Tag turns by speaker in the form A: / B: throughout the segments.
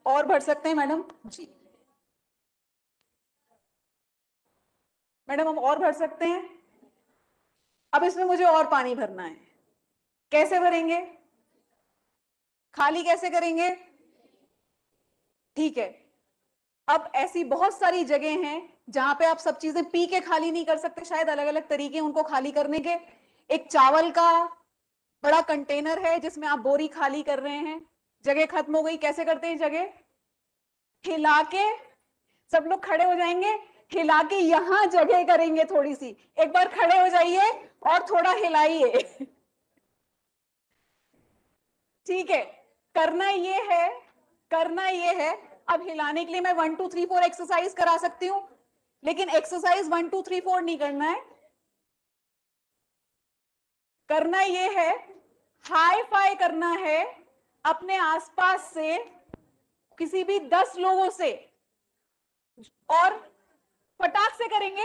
A: और भर सकते हैं मैडम जी। मैडम हम और भर सकते हैं। अब इसमें मुझे और पानी भरना है, कैसे भरेंगे? खाली कैसे करेंगे? ठीक है, अब ऐसी बहुत सारी जगह हैं जहां पे आप सब चीजें पी के खाली नहीं कर सकते, शायद अलग अलग तरीके हैं उनको खाली करने के। एक चावल का बड़ा कंटेनर है जिसमें आप बोरी खाली कर रहे हैं, जगह खत्म हो गई, कैसे करते हैं जगह? हिला के। सब लोग खड़े हो जाएंगे, हिला के यहां जगह करेंगे थोड़ी सी। एक बार खड़े हो जाइए और थोड़ा हिलाइए। ठीक है, करना ये है, करना ये है। अब हिलाने के लिए मैं 1 2 3 4 एक्सरसाइज करा सकती हूं, लेकिन एक्सरसाइज 1 2 3 4 नहीं करना है। करना ये है, हाई फाई करना है अपने आसपास से किसी भी 10 लोगों से, और फटाक से करेंगे,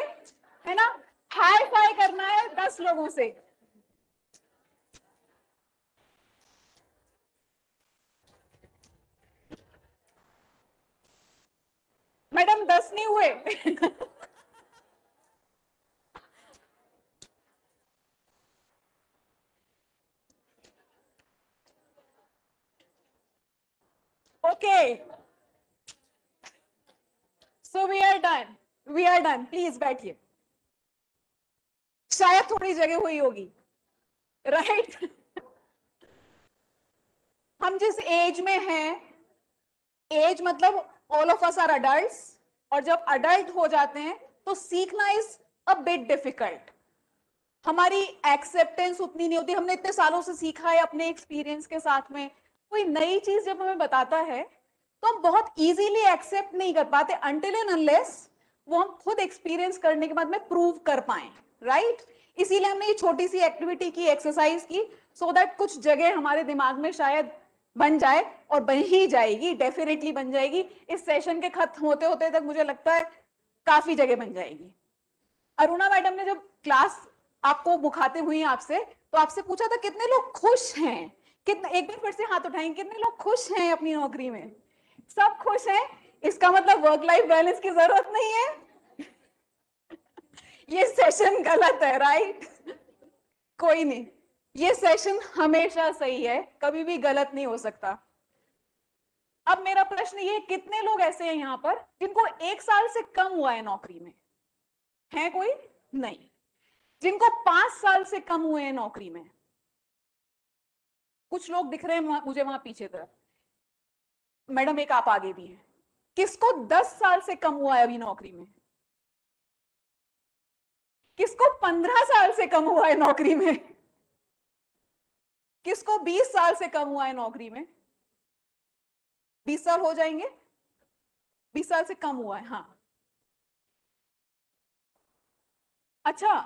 A: है ना? हाई फाई करना है 10 लोगों से। मैडम 10 नहीं हुए। Okay, so we are done, we are done, please बैठिए। शायद थोड़ी जगह हुई होगी, राइट? हम जिस एज में हैं, एज मतलब all of us are adults, और जब अडल्ट हो जाते हैं तो सीखना इज अ बिट डिफिकल्ट। हमारी एक्सेप्टेंस उतनी नहीं होती, हमने इतने सालों से सीखा है अपने एक्सपीरियंस के साथ में। कोई नई चीज जब हमें बताता है तो हम बहुत इजीली एक्सेप्ट नहीं कर पाते अनटिल एंड अनलेस वो हम खुद एक्सपीरियंस करने के बाद में प्रूव कर पाए, राइट? इसीलिए हमने ये छोटी सी एक्टिविटी की, एक्सरसाइज की, सो दैट कुछ जगह हमारे दिमाग में शायद बन जाए, और बन ही जाएगी, डेफिनेटली बन जाएगी। इस सेशन के खत्म होते होते तक मुझे लगता है काफी जगह बन जाएगी। अरुणा मैडम ने जब क्लास आपको मुखातिब हुई आपसे, तो आपसे पूछा था कितने लोग खुश हैं? कितने, एक बार फिर से हाथ उठाएंगे, कितने लोग खुश हैं अपनी नौकरी में? सब खुश हैं। इसका मतलब वर्क लाइफ बैलेंस की जरूरत नहीं है। ये सेशन गलत है, राइट? कोई नहीं, ये सेशन हमेशा सही है, कभी भी गलत नहीं हो सकता। अब मेरा प्रश्न ये, कितने लोग ऐसे हैं यहां पर जिनको 1 साल से कम हुआ है नौकरी में? है कोई? नहीं। जिनको 5 साल से कम हुए हैं नौकरी में? कुछ लोग दिख रहे हैं मुझे वहां पीछे तरफ। मैडम एक आप आगे भी हैं। किसको 10 साल से कम हुआ है अभी नौकरी में? किसको 15 साल से कम हुआ है नौकरी में? किसको 20 साल से कम हुआ है नौकरी में? 20 साल हो जाएंगे? 20 साल से कम हुआ है, हाँ। अच्छा,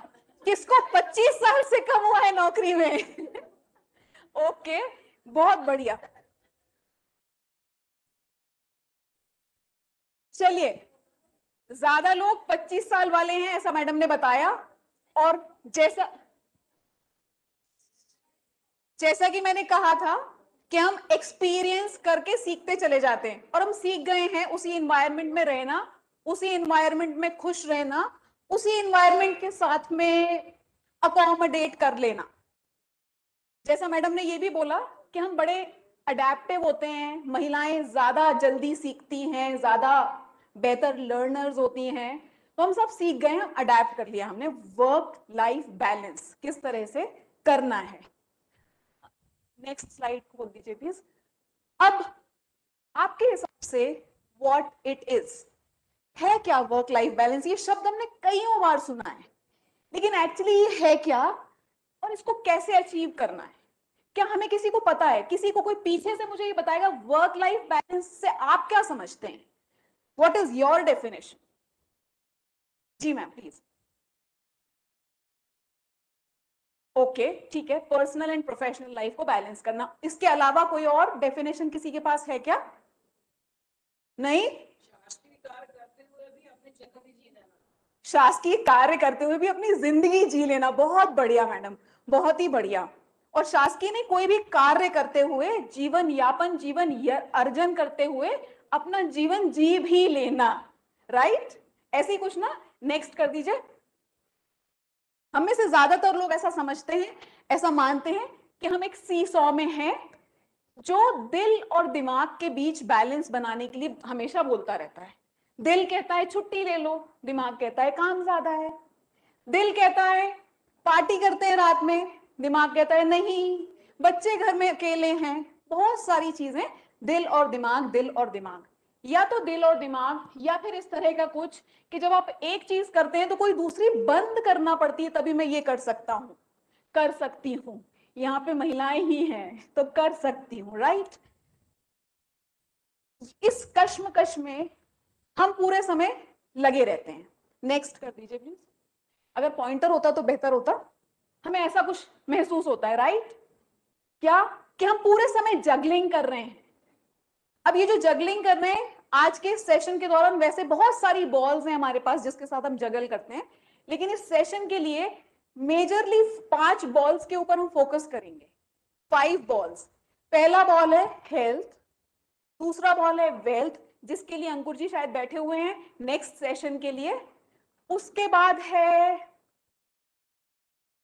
A: किसको 25 साल से कम हुआ है नौकरी में? ओके, बहुत बढ़िया। चलिए, ज्यादा लोग 25 साल वाले हैं ऐसा मैडम ने बताया। और जैसा जैसा कि मैंने कहा था कि हम एक्सपीरियंस करके सीखते चले जाते हैं, और हम सीख गए हैं उसी एनवायरनमेंट में रहना, उसी एनवायरनमेंट में खुश रहना, उसी एनवायरनमेंट के साथ में अकोमोडेट कर लेना। जैसा मैडम ने ये भी बोला कि हम बड़े अडेप्टिव होते हैं, महिलाएं ज्यादा जल्दी सीखती हैं, ज्यादा बेहतर लर्नर्स होती हैं, तो हम सब सीख गए, हम अडेप्ट कर लिया हमने। वर्क लाइफ बैलेंस किस तरह से करना है। नेक्स्ट स्लाइड खोल दीजिए प्लीज। अब आपके हिसाब से व्हाट इट इज, है क्या वर्क लाइफ बैलेंस? ये शब्द हमने कईयों बार सुना है, लेकिन एक्चुअली ये है क्या, और इसको कैसे अचीव करना है? क्या हमें किसी को पता है? किसी को कोई पीछे से मुझे ये बताएगा वर्क लाइफ बैलेंस से आप क्या समझते हैं? What is your definition? जी मैम प्लीज। ओके, ठीक है, पर्सनल एंड प्रोफेशनल लाइफ को बैलेंस करना, इसके अलावा कोई और डेफिनेशन किसी के पास है क्या? नहीं? शासकीय कार्य करते हुए भी अपनी जिंदगी जी लेना, बहुत बढ़िया मैडम, बहुत ही बढ़िया। और शासकीय नहीं, कोई भी कार्य करते हुए, जीवन यापन, जीवन अर्जन करते हुए अपना जीवन जी भी लेना, राइट? ऐसे ही कुछ ना। नेक्स्ट कर दीजिए। हम में से ज्यादातर लोग ऐसा समझते हैं, ऐसा मानते हैं कि हम एक सी सॉ में हैं जो दिल और दिमाग के बीच बैलेंस बनाने के लिए हमेशा बोलता रहता है। दिल कहता है छुट्टी ले लो, दिमाग कहता है काम ज्यादा है। दिल कहता है पार्टी करते हैं रात में, दिमाग कहता है नहीं बच्चे घर में अकेले हैं। बहुत सारी चीजें, दिल और दिमाग, दिल और दिमाग, या तो दिल और दिमाग, या फिर इस तरह का कुछ कि जब आप एक चीज करते हैं तो कोई दूसरी बंद करना पड़ती है, तभी मैं ये कर सकता हूं, कर सकती हूं। यहाँ पे महिलाएं ही हैं तो कर सकती हूँ, राइट? इस कश्मकश में हम पूरे समय लगे रहते हैं। नेक्स्ट कर दीजिए प्लीज। अगर पॉइंटर होता तो बेहतर होता। हमें ऐसा कुछ महसूस होता है, राइट? क्या कि हम पूरे समय जगलिंग कर रहे हैं। अब ये जो जगलिंग कर रहे हैं, आज के सेशन के दौरान वैसे बहुत सारी बॉल्स हैं हमारे पास जिसके साथ हम जगल करते हैं, लेकिन इस सेशन के लिए मेजरली 5 बॉल्स के ऊपर हम फोकस करेंगे। 5 बॉल्स। पहला बॉल है हेल्थ, दूसरा बॉल है वेल्थ, जिसके लिए अंकुर जी शायद बैठे हुए हैं नेक्स्ट सेशन के लिए। उसके बाद है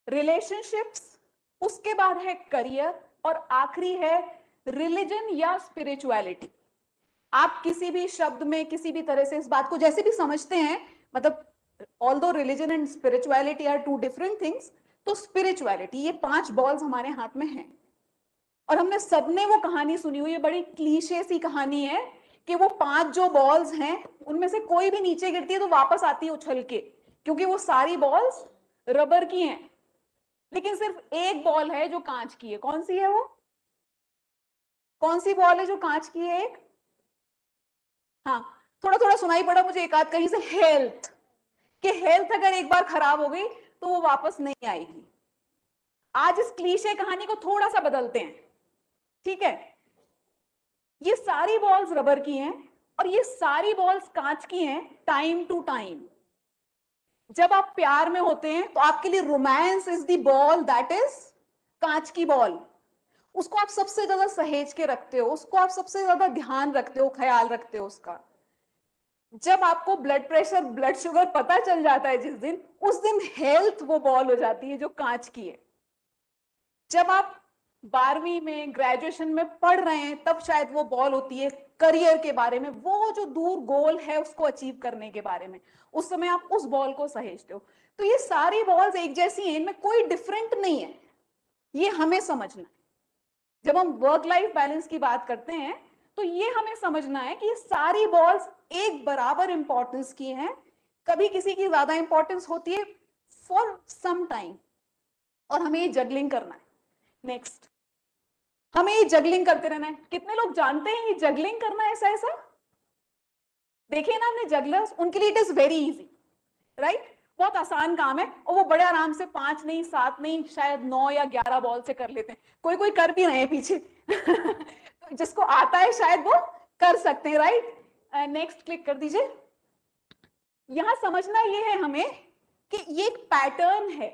A: रिलेशनशिप्स, उसके बाद है करियर, और आखिरी है रिलीजन या स्पिरिचुअलिटी। आप किसी भी शब्द में, किसी भी तरह से इस बात को जैसे भी समझते हैं, मतलब although religion and spirituality are 2 different things, तो स्पिरिचुअलिटी, ये 5 बॉल्स हमारे हाथ में हैं। और हमने सबने वो कहानी सुनी हुई है, बड़ी क्लीशे सी कहानी है कि वो 5 जो बॉल्स हैं उनमें से कोई भी नीचे गिरती है तो वापस आती है उछल के, क्योंकि वो सारी बॉल्स रबर की हैं, लेकिन सिर्फ एक बॉल है जो कांच की है। कौन सी है वो? कौन सी बॉल है जो कांच की है? एक, हाँ, थोड़ा थोड़ा सुनाई पड़ा मुझे एक आध कहीं से, हेल्थ। कि हेल्थ अगर एक बार खराब हो गई तो वो वापस नहीं आएगी। आज इस क्लीशे कहानी को थोड़ा सा बदलते हैं, ठीक है? ये सारी बॉल्स रबर की हैं और ये सारी बॉल्स कांच की हैं टाइम टू टाइम। जब आप प्यार में होते हैं तो आपके लिए romance is the ball that is कांच की बॉल। उसको आप सबसे ज्यादा सहेज के रखते हो, उसको आप सबसे ज्यादा ध्यान रखते हो, ख्याल रखते हो उसका। जब आपको ब्लड प्रेशर, ब्लड शुगर पता चल जाता है जिस दिन, उस दिन हेल्थ वो बॉल हो जाती है जो कांच की है। जब आप 12वीं में, ग्रेजुएशन में पढ़ रहे हैं, तब शायद वो बॉल होती है करियर के बारे में, वो जो दूर गोल है उसको अचीव करने के बारे में। उस समय आप उस बॉल को सहेजते हो। तो ये सारी बॉल्स एक जैसी हैं, इनमें कोई डिफरेंट नहीं है, ये हमें समझना है। जब हम वर्क लाइफ बैलेंस की बात करते हैं तो ये हमें समझना है कि ये सारी बॉल्स एक बराबर इंपॉर्टेंस की हैं। कभी किसी की ज्यादा इंपॉर्टेंस होती है फॉर सम टाइम, और हमें ये जगलिंग करना है। नेक्स्ट, हमें ये जगलिंग करते रहना है। कितने लोग जानते हैं ये जगलिंग करना ऐसा ऐसा? देखिए ना, हमने जगलर्स, उनके लिए it is very easy, right? बहुत आसान काम है और वो बड़े आराम से 5 नहीं, 7 नहीं, शायद 9 या 11 बॉल से कर लेते हैं। कोई कोई कर भी रहे हैं पीछे तो जिसको आता है शायद वो कर सकते हैं, राइट? नेक्स्ट क्लिक कर दीजिए। यहां समझना ये है हमें कि ये एक पैटर्न है,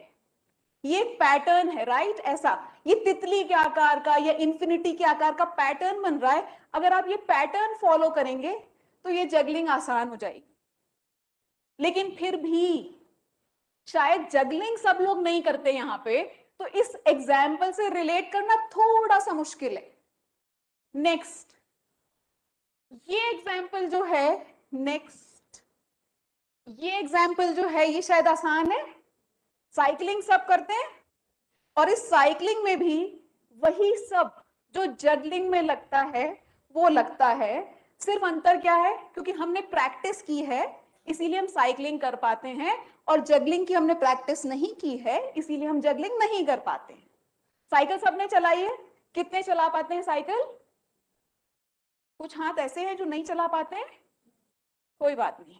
A: ये पैटर्न है, राइट? ऐसा ये तितली के आकार का या इंफिनिटी के आकार का पैटर्न बन रहा है। अगर आप ये पैटर्न फॉलो करेंगे तो ये जगलिंग आसान हो जाएगी। लेकिन फिर भी शायद जगलिंग सब लोग नहीं करते यहां पे, तो इस एग्जाम्पल से रिलेट करना थोड़ा सा मुश्किल है। नेक्स्ट, ये एग्जाम्पल जो है, नेक्स्ट ये एग्जाम्पल जो है, ये शायद आसान है। साइकिलिंग सब करते हैं और इस साइकिलिंग में भी वही सब जो जगलिंग में लगता है वो लगता है। सिर्फ अंतर क्या है? क्योंकि हमने प्रैक्टिस की है इसीलिए हम साइकिलिंग कर पाते हैं, और जगलिंग की हमने प्रैक्टिस नहीं की है इसीलिए हम जगलिंग नहीं कर पाते हैं। साइकिल सबने चलाई है? कितने चला पाते हैं साइकिल? कुछ हाथ ऐसे हैं जो नहीं चला पाते हैं, कोई बात नहीं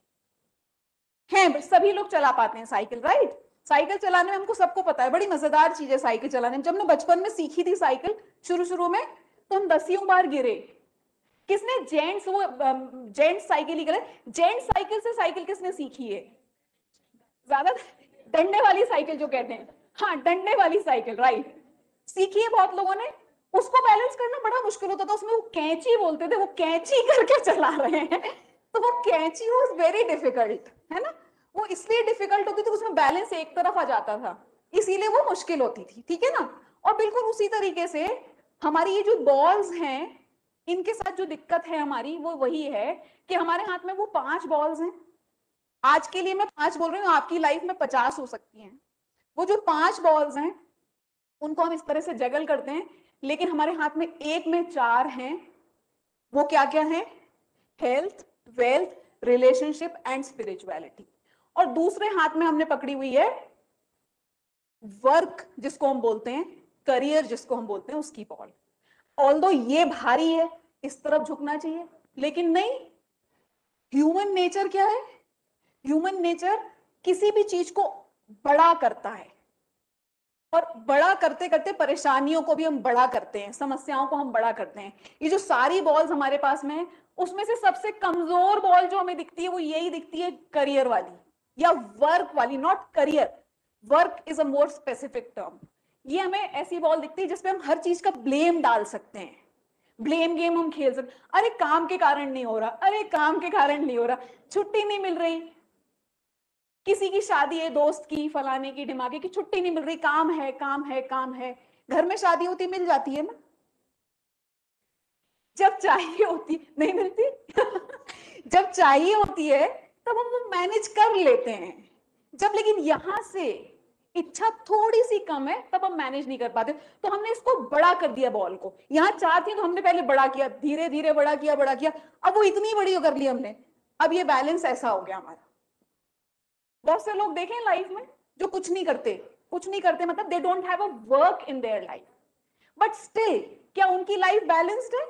A: है, सभी लोग चला पाते हैं साइकिल, राइट? साइकिल चलाने में हमको सबको पता है, बड़ी मजेदार चीज है साइकिल चलाने में। जब मैं बचपन में सीखी थी साइकिल शुरू शुरू में, तो हम 10 बार गिरे। किसने? जेंट्स, वो जेंट्स साइकिल ही करे। जेंट्स साइकिल से साइकिल किसने सीखी है ज्यादा? डंडे वाली साइकिल जो कहते हैं, हाँ, डंडे वाली साइकिल, राइट? सीखी है बहुत लोगों ने, उसको बैलेंस करना बड़ा मुश्किल होता था, उसमें वो कैंची बोलते थे, वो कैंची करके चला रहे हैं, तो वो कैंची वाज वेरी डिफिकल्ट, है ना, वो इसलिए डिफिकल्ट होती थी, उसमें बैलेंस एक तरफ आ जाता था, इसीलिए वो मुश्किल होती थी, ठीक है ना। और बिल्कुल उसी तरीके से हमारी ये जो बॉल्स हैं, इनके साथ जो दिक्कत है हमारी वो वही है कि हमारे हाथ में वो 5 बॉल्स हैं, आज के लिए मैं 5 बोल रही हूँ, आपकी लाइफ में 50 हो सकती हैं, वो जो 5 बॉल्स हैं उनको हम इस तरह से जगल करते हैं, लेकिन हमारे हाथ में एक में 4 हैं, वो क्या क्या है, health, wealth, relationship and spirituality, और दूसरे हाथ में हमने पकड़ी हुई है वर्क जिसको हम बोलते हैं, करियर जिसको हम बोलते हैं, उसकी बॉल। ऑल्दो ये भारी है, इस तरफ झुकना चाहिए, लेकिन नहीं, ह्यूमन नेचर क्या है, ह्यूमन नेचर किसी भी चीज को बड़ा करता है, और बड़ा करते करते परेशानियों को भी हम बड़ा करते हैं, समस्याओं को हम बड़ा करते हैं। ये जो सारी बॉल्स हमारे पास में है, उसमें से सबसे कमजोर बॉल जो हमें दिखती है वो यही दिखती है, करियर वाली या वर्क वाली, not career, work is a more specific term. ये हमें ऐसी बॉल दिखती है जिसपे हम हर चीज का ब्लेम डाल सकते हैं, ब्लेम गेम हम खेल सकते, अरे काम के कारण नहीं हो रहा, अरे काम के कारण नहीं हो रहा, छुट्टी नहीं मिल रही, किसी की शादी है दोस्त की, फलाने की, ढिमाके की, छुट्टी नहीं मिल रही, काम है काम है काम है। घर में शादी होती मिल जाती है ना, जब चाहिए होती नहीं मिलती जब चाहिए होती है तब हम वो मैनेज कर लेते हैं, जब लेकिन यहां से इच्छा थोड़ी सी कम है तब हम मैनेज नहीं कर पाते, तो हमने इसको बड़ा कर दिया बॉल को, यहाँ 4 थी तो हमने पहले बड़ा किया, धीरे धीरे बड़ा किया, अब वो इतनी बड़ी कर ली हमने, अब ये बैलेंस ऐसा हो गया हमारा। बहुत से लोग देखें लाइफ में जो कुछ नहीं करते, कुछ नहीं करते मतलब they don't have a work in their life, but still क्या उनकी लाइफ बैलेंस्ड है,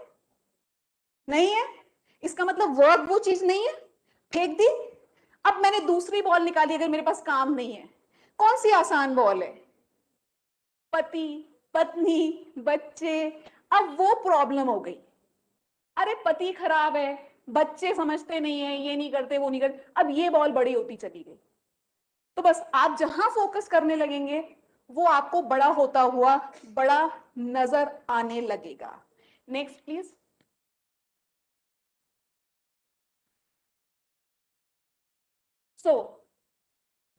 A: नहीं है, इसका मतलब वर्क वो चीज नहीं है, फेंक दी। अब मैंने दूसरी बॉल निकाली, अगर मेरे पास काम नहीं है, कौन सी आसान बॉल है, पति, पत्नी, बच्चे, अब वो प्रॉब्लम हो गई, अरे पति खराब है, बच्चे समझते नहीं है, ये नहीं करते वो नहीं करते, अब ये बॉल बड़ी होती चली गई। तो बस आप जहां फोकस करने लगेंगे वो आपको बड़ा होता हुआ बड़ा नजर आने लगेगा। Next please. सो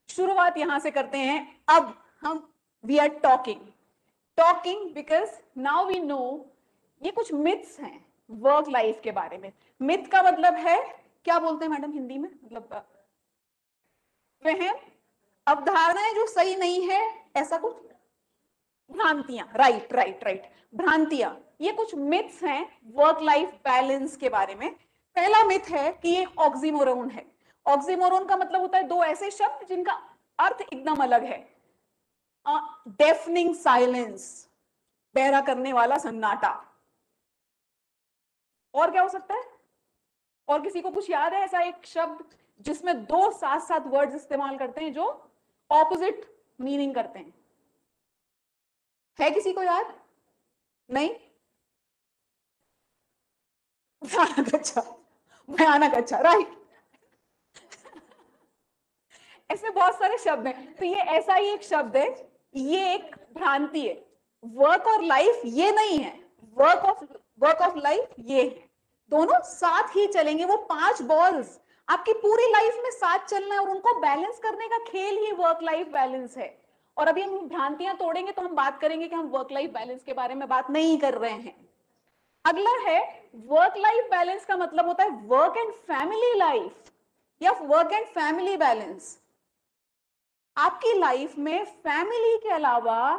A: शुरुआत यहां से करते हैं, अब हम we are talking talking because now we know ये कुछ मिथ्स हैं वर्क लाइफ के बारे में। मिथ का मतलब है, क्या बोलते हैं मैडम हिंदी में, मतलब वहम, अवधारणाएं जो सही नहीं है, ऐसा कुछ, भ्रांतियां, राइट राइट राइट, भ्रांतियां, ये कुछ मिथ्स हैं वर्क लाइफ बैलेंस के बारे में। पहला मिथ है कि ये ऑक्सीमोरोन है। ऑक्सीमोरोन का मतलब होता है दो ऐसे शब्द जिनका अर्थ एकदम अलग है। डेफनिंग साइलेंस, बहरा करने वाला सन्नाटा, और क्या हो सकता है, और किसी को कुछ याद है ऐसा एक शब्द जिसमें दो साथ साथ वर्ड्स इस्तेमाल करते हैं जो ऑपोजिट मीनिंग करते हैं, है किसी को याद, नहीं, भयानक अच्छा, भयानक अच्छा, राइट, ऐसे बहुत सारे शब्द हैं, तो ये ऐसा ही एक शब्द है, ये एक भ्रांति है। वर्क और लाइफ ये नहीं है, वर्क ऑफ लाइफ ये है, दोनों साथ ही चलेंगे, वो 5 बॉल्स आपकी पूरी लाइफ में साथ चलना है, और उनको बैलेंस करने का खेल ही वर्क लाइफ बैलेंस है। और अभी हम भ्रांतियां तोड़ेंगे तो हम बात करेंगे कि हम वर्क लाइफ बैलेंस के बारे में बात नहीं कर रहे हैं। अगला है, वर्क लाइफ बैलेंस का मतलब होता है वर्क एंड फैमिली लाइफ या वर्क एंड फैमिली बैलेंस। आपकी लाइफ में फैमिली के अलावा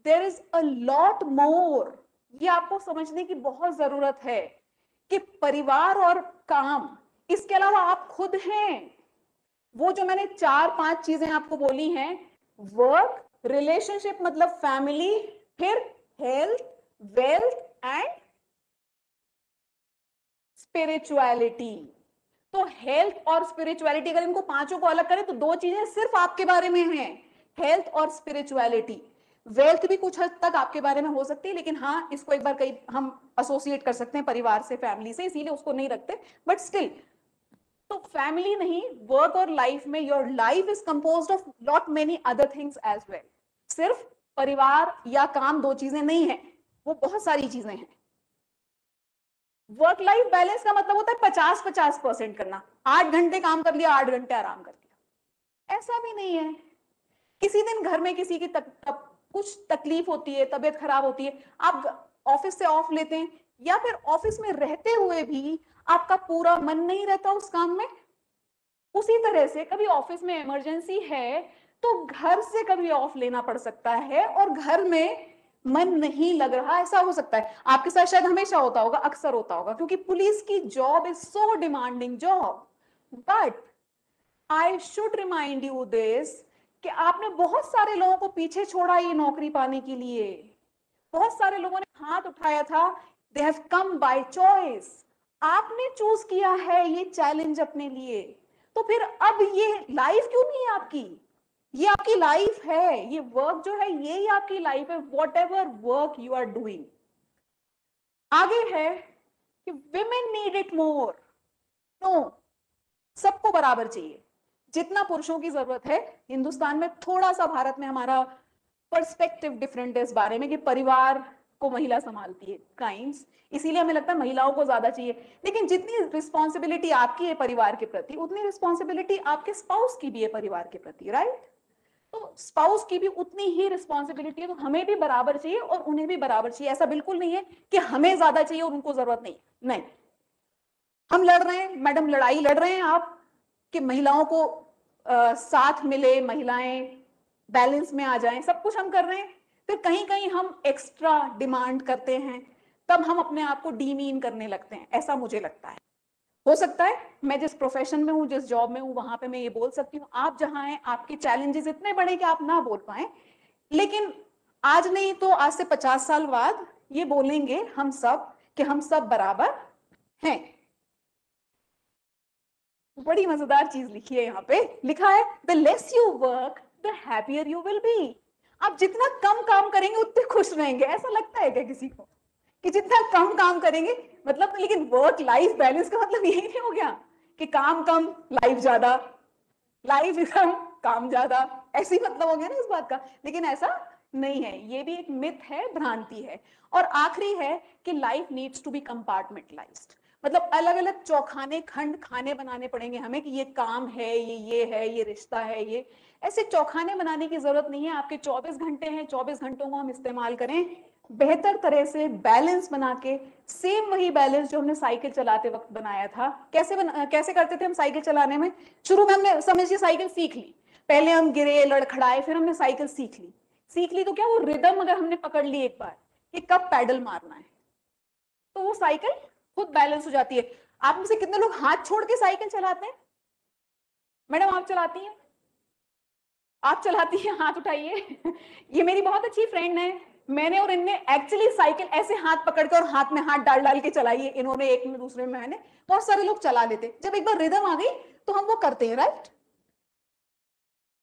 A: there is a lot more, ये आपको समझने की बहुत जरूरत है कि परिवार और काम, इसके अलावा आप खुद हैं। वो जो मैंने 4-5 चीजें आपको बोली हैं, वर्क, रिलेशनशिप मतलब फैमिली, फिर हेल्थ, वेल्थ एंड स्पिरिचुअलिटी। तो हेल्थ और स्पिरिचुअलिटी, अगर इनको पांचों को अलग करें तो दो चीजें सिर्फ आपके बारे में हैं, हेल्थ और स्पिरिचुअलिटी। वेल्थ भी कुछ हद तक आपके बारे में हो सकती है, लेकिन हाँ इसको एक बार कई हम एसोसिएट कर सकते हैं परिवार से, फैमिली से, इसीलिए उसको नहीं रखते, बट स्टिल। तो फैमिली नहीं, वर्क और लाइफ में your life is composed of lot many other things as well, सिर्फ परिवार या काम दो चीजें नहीं है, वो बहुत सारी चीजें हैं। वर्क लाइफ बैलेंस का मतलब होता है 50-50% करना। 8 घंटे काम कर लिया, 8 घंटे आराम कर लिया, ऐसा भी नहीं है। किसी दिन घर में किसी की कुछ तकलीफ होती है, तबीयत खराब होती है, आप ऑफिस से ऑफ लेते हैं, या फिर ऑफिस में रहते हुए भी आपका पूरा मन नहीं रहता उस काम में। उसी तरह से कभी ऑफिस में इमरजेंसी है तो घर से कभी ऑफ लेना पड़ सकता है, और घर में मन नहीं लग रहा, ऐसा हो सकता है। आपके साथ शायद हमेशा होता होगा, अक्सर होता होगा, क्योंकि पुलिस की job is so demanding job. But I should remind you this कि आपने बहुत सारे लोगों को पीछे छोड़ा ये नौकरी पाने के लिए। बहुत सारे लोगों ने हाथ उठाया था, they have come by choice. आपने चूज किया है ये चैलेंज अपने लिए, तो फिर अब ये लाइफ क्यों नहीं है आपकी? ये आपकी लाइफ है, ये वर्क जो है ये ही आपकी लाइफ है, whatever work you are doing. आगे है कि women need it more. No, सबको बराबर चाहिए, जितना पुरुषों की जरूरत है। हिंदुस्तान में थोड़ा सा, भारत में हमारा पर्सपेक्टिव डिफरेंट है इस बारे में कि परिवार को महिला संभालती है काइंड्स, इसीलिए हमें लगता है महिलाओं को ज्यादा चाहिए। लेकिन जितनी रिस्पॉन्सिबिलिटी आपकी है परिवार के प्रति, उतनी रिस्पॉन्सिबिलिटी आपके स्पाउस की भी है परिवार के प्रति, राइट? तो स्पाउस की भी उतनी ही रिस्पॉन्सिबिलिटी है, तो हमें भी बराबर चाहिए और उन्हें भी बराबर चाहिए। ऐसा बिल्कुल नहीं है कि हमें ज्यादा चाहिए और उनको जरूरत नहीं। नहीं, हम लड़ रहे हैं मैडम, लड़ाई लड़ रहे हैं आप कि महिलाओं को साथ मिले, महिलाएं बैलेंस में आ जाएं, सब कुछ हम कर रहे हैं। फिर कहीं कहीं हम एक्स्ट्रा डिमांड करते हैं, तब हम अपने आप को डीमीन करने लगते हैं, ऐसा मुझे लगता है। हो सकता है मैं जिस प्रोफेशन में हूँ, जिस जॉब में हूँ, वहां पे मैं ये बोल सकती हूँ। आप जहां हैं आपके चैलेंजेस इतने बड़े कि आप ना बोल पाए, लेकिन आज नहीं तो आज से 50 साल बाद ये बोलेंगे हम सब कि हम सब बराबर हैं। बड़ी मजेदार चीज लिखी है यहाँ पे, लिखा है the less you work the happier you will be. आप जितना कम काम करेंगे उतने खुश रहेंगे। ऐसा लगता है क्या किसी को कि जितना कम काम करेंगे मतलब? लेकिन वर्क लाइफ बैलेंस का मतलब यही नहीं हो गया कि काम कम लाइफ ज्यादा, लाइफ कम काम ज्यादा, ऐसे ही मतलब हो गया ना इस बात का? लेकिन ऐसा नहीं है, ये भी एक मिथ है, भ्रांति है। और आखिरी है कि life needs to be compartmentalised, मतलब अलग अलग चौखाने खंड खाने बनाने पड़ेंगे हमें कि ये काम है, ये है, ये रिश्ता है, ये ऐसे चौखाने बनाने की जरूरत नहीं है। आपके 24 घंटे हैं, 24 घंटों को हम इस्तेमाल करें बेहतर तरह से, बैलेंस बना के। सेम वही बैलेंस जो हमने साइकिल चलाते वक्त बनाया था। कैसे करते थे हम साइकिल चलाने में? शुरू में हमने समझिए साइकिल सीख ली, पहले हम गिरे, लड़खड़ाए, फिर हमने साइकिल सीख ली। सीख ली तो क्या, वो रिदम अगर हमने पकड़ ली एक बार कि कब पैडल मारना है, तो वो साइकिल खुद बैलेंस हो जाती है। आप में से कितने लोग हाथ छोड़ के साइकिल चलाते हैं? मैडम आप चलाती हैं? आप चलाती हैं, हाथ उठाइए। ये मेरी बहुत अच्छी फ्रेंड है, मैंने और इनने एक्चुअली साइकिल ऐसे हाथ पकड़ के और हाथ में हाथ डाल डाल के चलाई है, इन्होंने एक में दूसरे में मैंने। बहुत सारे लोग चला लेते, जब एक बार रिदम आ गई तो हम वो करते हैं, राइट?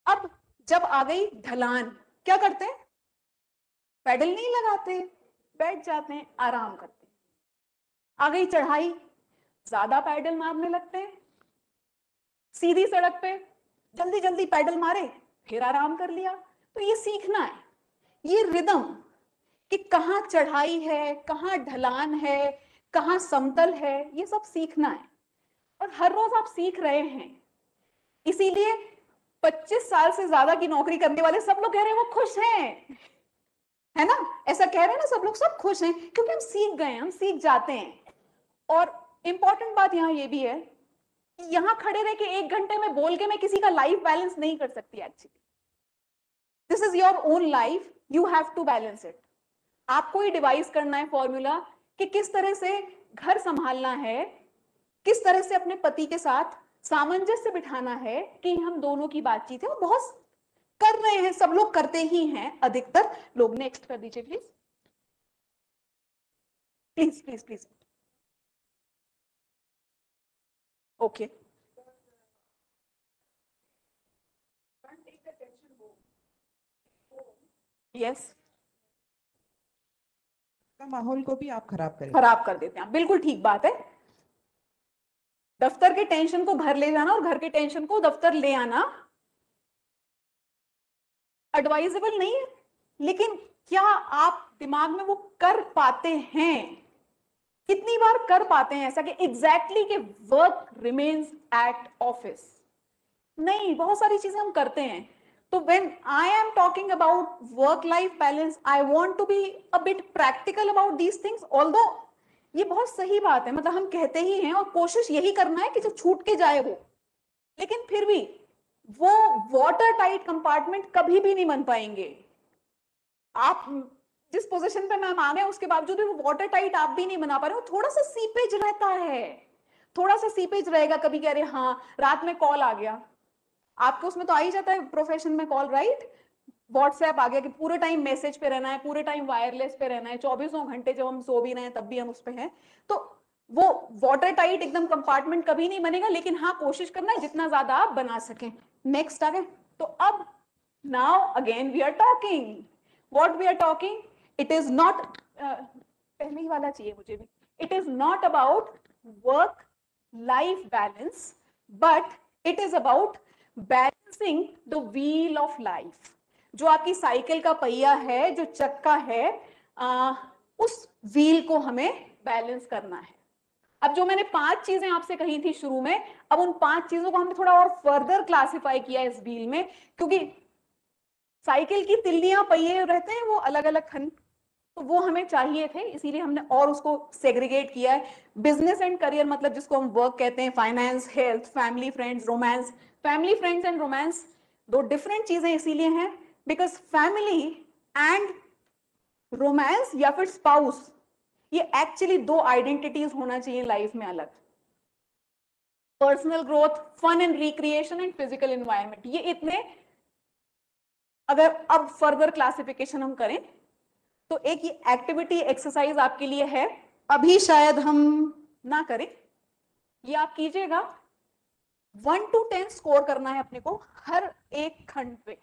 A: अब जब आ गई ढलान, क्या करते हैं? पैडल नहीं लगाते, बैठ जाते हैं, आराम करते हैं। आ गई चढ़ाई, ज्यादा पैडल मारने लगते हैं। सीधी सड़क पे जल्दी जल्दी पैडल मारे, फिर आराम कर लिया। तो ये सीखना है, ये रिदम, कि कहाँ चढ़ाई है, कहाँ ढलान है, कहाँ समतल है, ये सब सीखना है। और हर रोज आप सीख रहे हैं। इसीलिए 25 साल से ज्यादा की नौकरी करने वाले सब लोग कह रहे हैं वो खुश हैं, है ना? ऐसा कह रहे हैं ना सब लोग, सब खुश हैं क्योंकि हम सीख गए, हम सीख जाते हैं। और इंपॉर्टेंट बात यहाँ ये भी है कि यहाँ खड़े रह के 1 घंटे में बोल के मैं किसी का लाइफ बैलेंस नहीं कर सकती। Actually this is your own life, you have to balance it. आपको ही डिवाइस करना है फॉर्मूला कि किस तरह से घर संभालना है, किस तरह से अपने पति के साथ सामंजस्य बिठाना है कि हम दोनों की बातचीत है। और बहुत कर रहे हैं, सब लोग करते ही हैं, अधिकतर लोग। नेक्स्ट कर दीजिए please, please please please. Okay, yes,
B: माहौल को भी आप खराब करें।
A: खराब कर देते हैं, बिल्कुल ठीक बात है। दफ्तर के टेंशन को घर ले जाना और घर के टेंशन को दफ्तर ले आना एडवाइजेबल नहीं है। लेकिन क्या आप दिमाग में वो कर पाते हैं? कितनी बार कर पाते हैं ऐसा कि एग्जैक्टली कि वर्क रिमेन्स एट ऑफिस? नहीं, बहुत सारी चीजें हम करते हैं। तो when I am talking about work life balance, I want to be a bit practical about these things. Although ये बहुत सही बात है, मतलब हम कहते ही हैं और कोशिश यही करना है कि जब छूट के जाए वो, लेकिन फिर भी वो वाटर टाइट कंपार्टमेंट कभी भी नहीं बन पाएंगे। आप जिस पोजीशन पे मैम आ गए उसके बावजूद भी वो वाटर टाइट आप भी नहीं बना पा रहे हो, थोड़ा सा सीपेज रहता है, थोड़ा सा सीपेज रहेगा। कभी कह रहे हाँ रात में कॉल आ गया, आपको उसमें तो आ ही जाता है प्रोफेशन में कॉल, राइट? व्हाट्सएप आ गया कि पूरे टाइम मैसेज पे रहना है, पूरे टाइम वायरलेस पे रहना है, 24 घंटे जब हम सो भी रहे हैं तब भी हम उस पे हैं। तो वो वाटर टाइट एकदम कंपार्टमेंट कभी नहीं बनेगा, लेकिन हाँ कोशिश करना है जितना ज्यादा आप बना सकें। नेक्स्ट आ गए। तो अब now again we are talking, what we are talking, it is not, पहले ही वाला चाहिए मुझे भी, it is not about work life balance, but it is about balancing the wheel of life. जो आपकी साइकिल का पहिया है, जो चक्का है, उस व्हील को हमें बैलेंस करना है। अब जो मैंने 5 चीजें आपसे कही थी शुरू में, अब उन 5 चीजों को हमने थोड़ा और फर्दर क्लासिफाई किया इस व्हील में, क्योंकि साइकिल की तिल्लियां पहिए रहते हैं वो अलग अलग खंड, तो वो हमें चाहिए थे, इसीलिए हमने और उसको सेग्रीगेट किया है। बिजनेस एंड करियर मतलब जिसको हम वर्क कहते हैं, finance, health, family, friends, romance. Family, friends and romance दो डिफरेंट चीजें इसीलिए हैं बिकॉज फैमिली एंड रोमांस या फिर स्पाउस, ये एक्चुअली दो आइडेंटिटीज होना चाहिए लाइफ में अलग। Personal growth, fun and recreation and physical environment, ये इतने, अगर अब फर्दर क्लासिफिकेशन हम करें तो एक ये एक्टिविटी एक्सरसाइज आपके लिए है, अभी शायद हम ना करें, ये आप कीजिएगा। 1 to 10 स्कोर करना है अपने को हर एक खंड पे,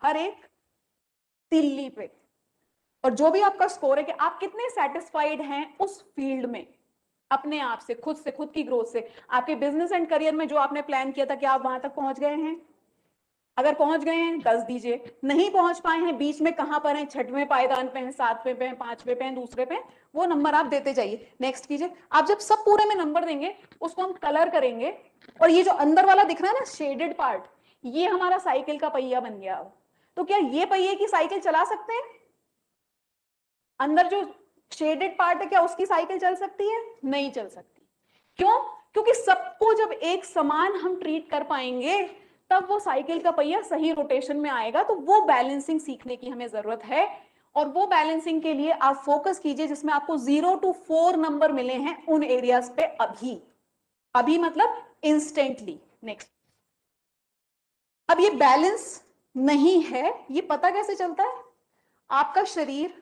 A: हर एक तिल्ली पे, और जो भी आपका स्कोर है कि आप कितने सेटिस्फाइड हैं उस फील्ड में, अपने आप से, खुद की ग्रोथ से। आपके बिजनेस एंड करियर में जो आपने प्लान किया था, क्या आप वहां तक पहुंच गए हैं? अगर पहुंच गए हैं 10 दीजिए, नहीं पहुंच पाए हैं, बीच में कहां पर हैं, 6वें पायदान पे हैं, 7वें पे हैं, 5वें पे हैं, दूसरे पे, वो नंबर आप देते जाइए। नेक्स्ट कीजिए। आप जब सब पूरे में नंबर देंगे उसको हम कलर करेंगे, और ये जो अंदर वाला दिख रहा है ना शेडेड पार्ट, ये हमारा साइकिल का पहिया बन गया। अब तो क्या ये पहिए की साइकिल चला सकते हैं? अंदर जो शेडेड पार्ट है, क्या उसकी साइकिल चल सकती है? नहीं चल सकती। क्यों? क्योंकि सबको जब एक समान हम ट्रीट कर पाएंगे तब वो साइकिल का पहिया सही रोटेशन में आएगा। तो वो बैलेंसिंग सीखने की हमें जरूरत है, और वो बैलेंसिंग के लिए आप फोकस कीजिए जिसमें आपको 0 to 4 नंबर मिले हैं उन एरियाज पे अभी, अभी मतलब इंस्टेंटली। नेक्स्ट। अब ये बैलेंस नहीं है, ये पता कैसे चलता है? आपका शरीर,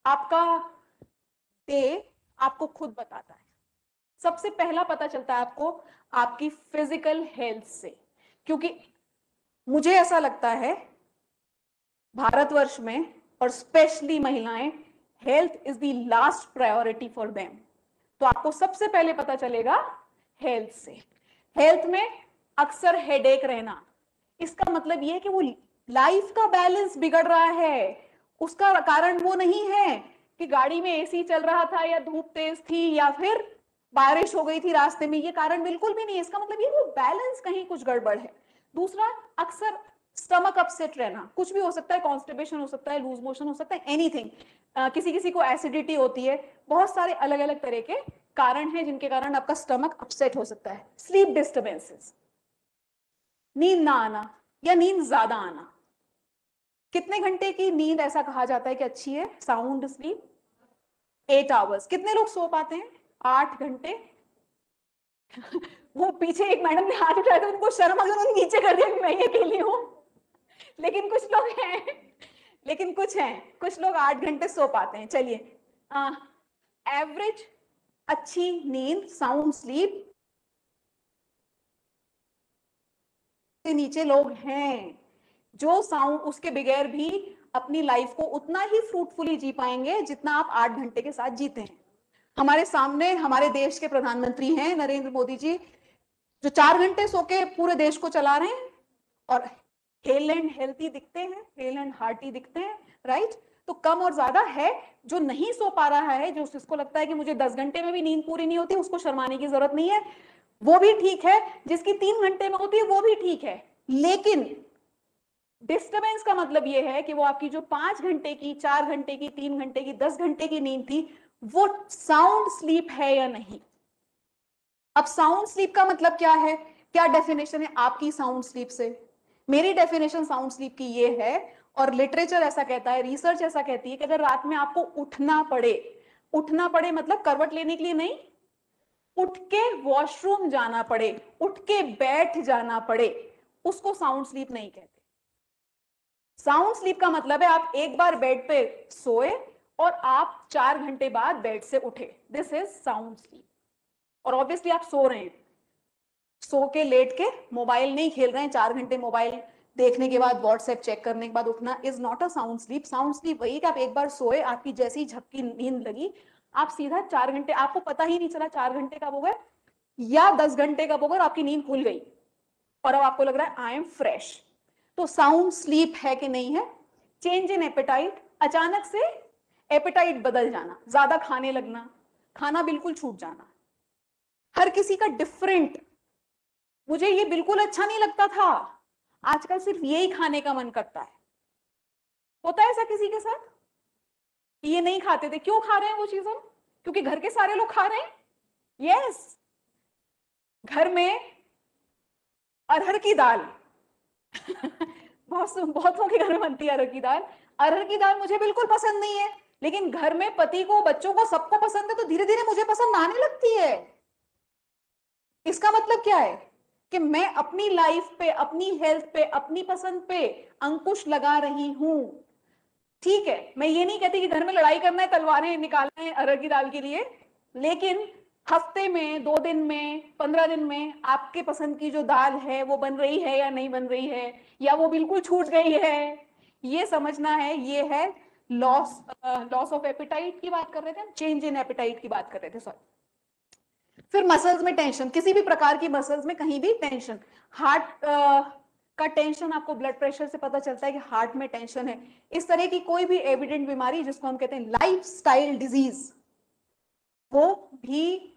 A: आपका देह आपको खुद बताता है। सबसे पहला पता चलता है आपको आपकी फिजिकल हेल्थ से, क्योंकि मुझे ऐसा लगता है भारतवर्ष में और स्पेशली महिलाएं, health is the last priority for them. तो आपको सबसे पहले पता चलेगा हेल्थ से। हेल्थ में अक्सर हेडेक रहना, इसका मतलब यह है कि वो लाइफ का बैलेंस बिगड़ रहा है। उसका कारण वो नहीं है कि गाड़ी में एसी चल रहा था या धूप तेज थी या फिर बारिश हो गई थी रास्ते में, ये कारण बिल्कुल भी नहीं है। इसका मतलब ये वो बैलेंस कहीं कुछ गड़बड़ है। दूसरा, अक्सर स्टमक अपसेट रहना, कुछ भी हो सकता है, कॉन्स्टिपेशन हो सकता है, लूज मोशन हो सकता है, एनीथिंग। किसी किसी को एसिडिटी होती है, बहुत सारे अलग अलग तरह के कारण हैं जिनके कारण आपका स्टमक अपसेट हो सकता है। स्लीप डिस्टर्बेंसेस, नींद ना आना या नींद ज्यादा आना। कितने घंटे की नींद ऐसा कहा जाता है कि अच्छी है? Sound sleep 8 hours. कितने लोग सो पाते हैं 8 घंटे? वो पीछे एक मैडम ने हाथ उठाया तो उनको शर्म आ गई, उन्होंने नीचे कर दिया कि मैं ये अकेली हूं। लेकिन कुछ लोग हैं, लेकिन कुछ लोग 8 घंटे सो पाते हैं। चलिए, एवरेज अच्छी नींद, साउंड स्लीप से नीचे लोग हैं जो साउंड उसके बगैर भी अपनी लाइफ को उतना ही फ्रूटफुली जी पाएंगे जितना आप 8 घंटे के साथ जीते हैं। हमारे सामने हमारे देश के प्रधानमंत्री हैं नरेंद्र मोदी जी, जो 4 घंटे सो के पूरे देश को चला रहे हैं और हेल एंड हेल्थी दिखते हैं, हेल एंड हार्टी दिखते हैं। राइट? तो कम और ज्यादा है। जो नहीं सो पा रहा है, जो जिसको लगता है कि मुझे 10 घंटे में भी नींद पूरी नहीं होती, उसको शर्माने की जरूरत नहीं है, वो भी ठीक है। जिसकी 3 घंटे में होती है वो भी ठीक है। लेकिन डिस्टरबेंस का मतलब ये है कि वो आपकी जो 5 घंटे की, 4 घंटे की, 3 घंटे की, 10 घंटे की नींद थी, वो साउंड स्लीप है या नहीं। अब साउंड स्लीप का मतलब क्या है? क्या डेफिनेशन है आपकी साउंड स्लीप से? मेरी डेफिनेशन साउंड स्लीप की ये है, और लिटरेचर ऐसा कहता है, रिसर्च ऐसा कहती है कि अगर रात में आपको उठना पड़े मतलब करवट लेने के लिए नहीं, उठ के वॉशरूम जाना पड़े, उठ के बैठ जाना पड़े, उसको साउंड स्लीप नहीं कहते। साउंड स्लीप का मतलब है आप एक बार बेड पे सोए और आप 4 घंटे बाद बेड से उठे, दिस इज साउंड स्लीप। और ऑब्वियसली आप सो रहे हैं, सो के लेट के मोबाइल नहीं खेल रहे हैं, 4 घंटे मोबाइल देखने के बाद, व्हाट्सएप चेक करने के बाद उठना is not a sound sleep. Sound sleep वही कि आप एक बार सोए, आपकी जैसी झपकी नींद लगी, आप सीधा 4 घंटे, आपको पता ही नहीं चला 4 घंटे कब हो गए या 10 घंटे कब हो गए, आपकी नींद खुल गई और अब आपको लग रहा है आई एम फ्रेश। तो साउंड स्लीप है कि नहीं है? चेंज इन एपेटाइट, अचानक से एपेटाइट बदल जाना, ज्यादा खाने लगना, खाना बिल्कुल छूट जाना। हर किसी का डिफरेंट। मुझे ये बिल्कुल अच्छा नहीं लगता था, आजकल सिर्फ यही खाने का मन करता है। होता है ऐसा किसी के साथ? ये नहीं खाते थे, क्यों खा रहे हैं वो चीजें? क्योंकि घर के सारे लोग खा रहे हैं। यस, घर में अरहर की दाल बहुतों के घर में बनती है अरहर की दाल। अरहर की दाल मुझे बिल्कुल पसंद नहीं है, लेकिन घर में पति को, बच्चों को, सबको पसंद है, तो धीरे धीरे मुझे पसंद आने लगती है। इसका मतलब क्या है? कि मैं अपनी लाइफ पे, अपनी हेल्थ पे, अपनी पसंद पे अंकुश लगा रही हूं। ठीक है, मैं ये नहीं कहती कि घर में लड़ाई करना है, तलवारें निकालना है अरहर की दाल के लिए, लेकिन हफ्ते में, 2 दिन में, 15 दिन में आपके पसंद की जो दाल है वो बन रही है या नहीं बन रही है, या वो बिल्कुल छूट गई है, ये समझना है। ये है लॉस ऑफ एपिटाइट की बात कर रहे थे, चेंज इन एपिटाइट की बात कर रहे थे, सॉरी। फिर मसल्स में टेंशन, किसी भी प्रकार की मसल्स में कहीं भी टेंशन, हार्ट का टेंशन, आपको ब्लड प्रेशर से पता चलता है कि हार्ट में टेंशन है। इस तरह की कोई भी एविडेंट बीमारी, जिसको हम कहते हैं लाइफस्टाइल डिजीज, वो भी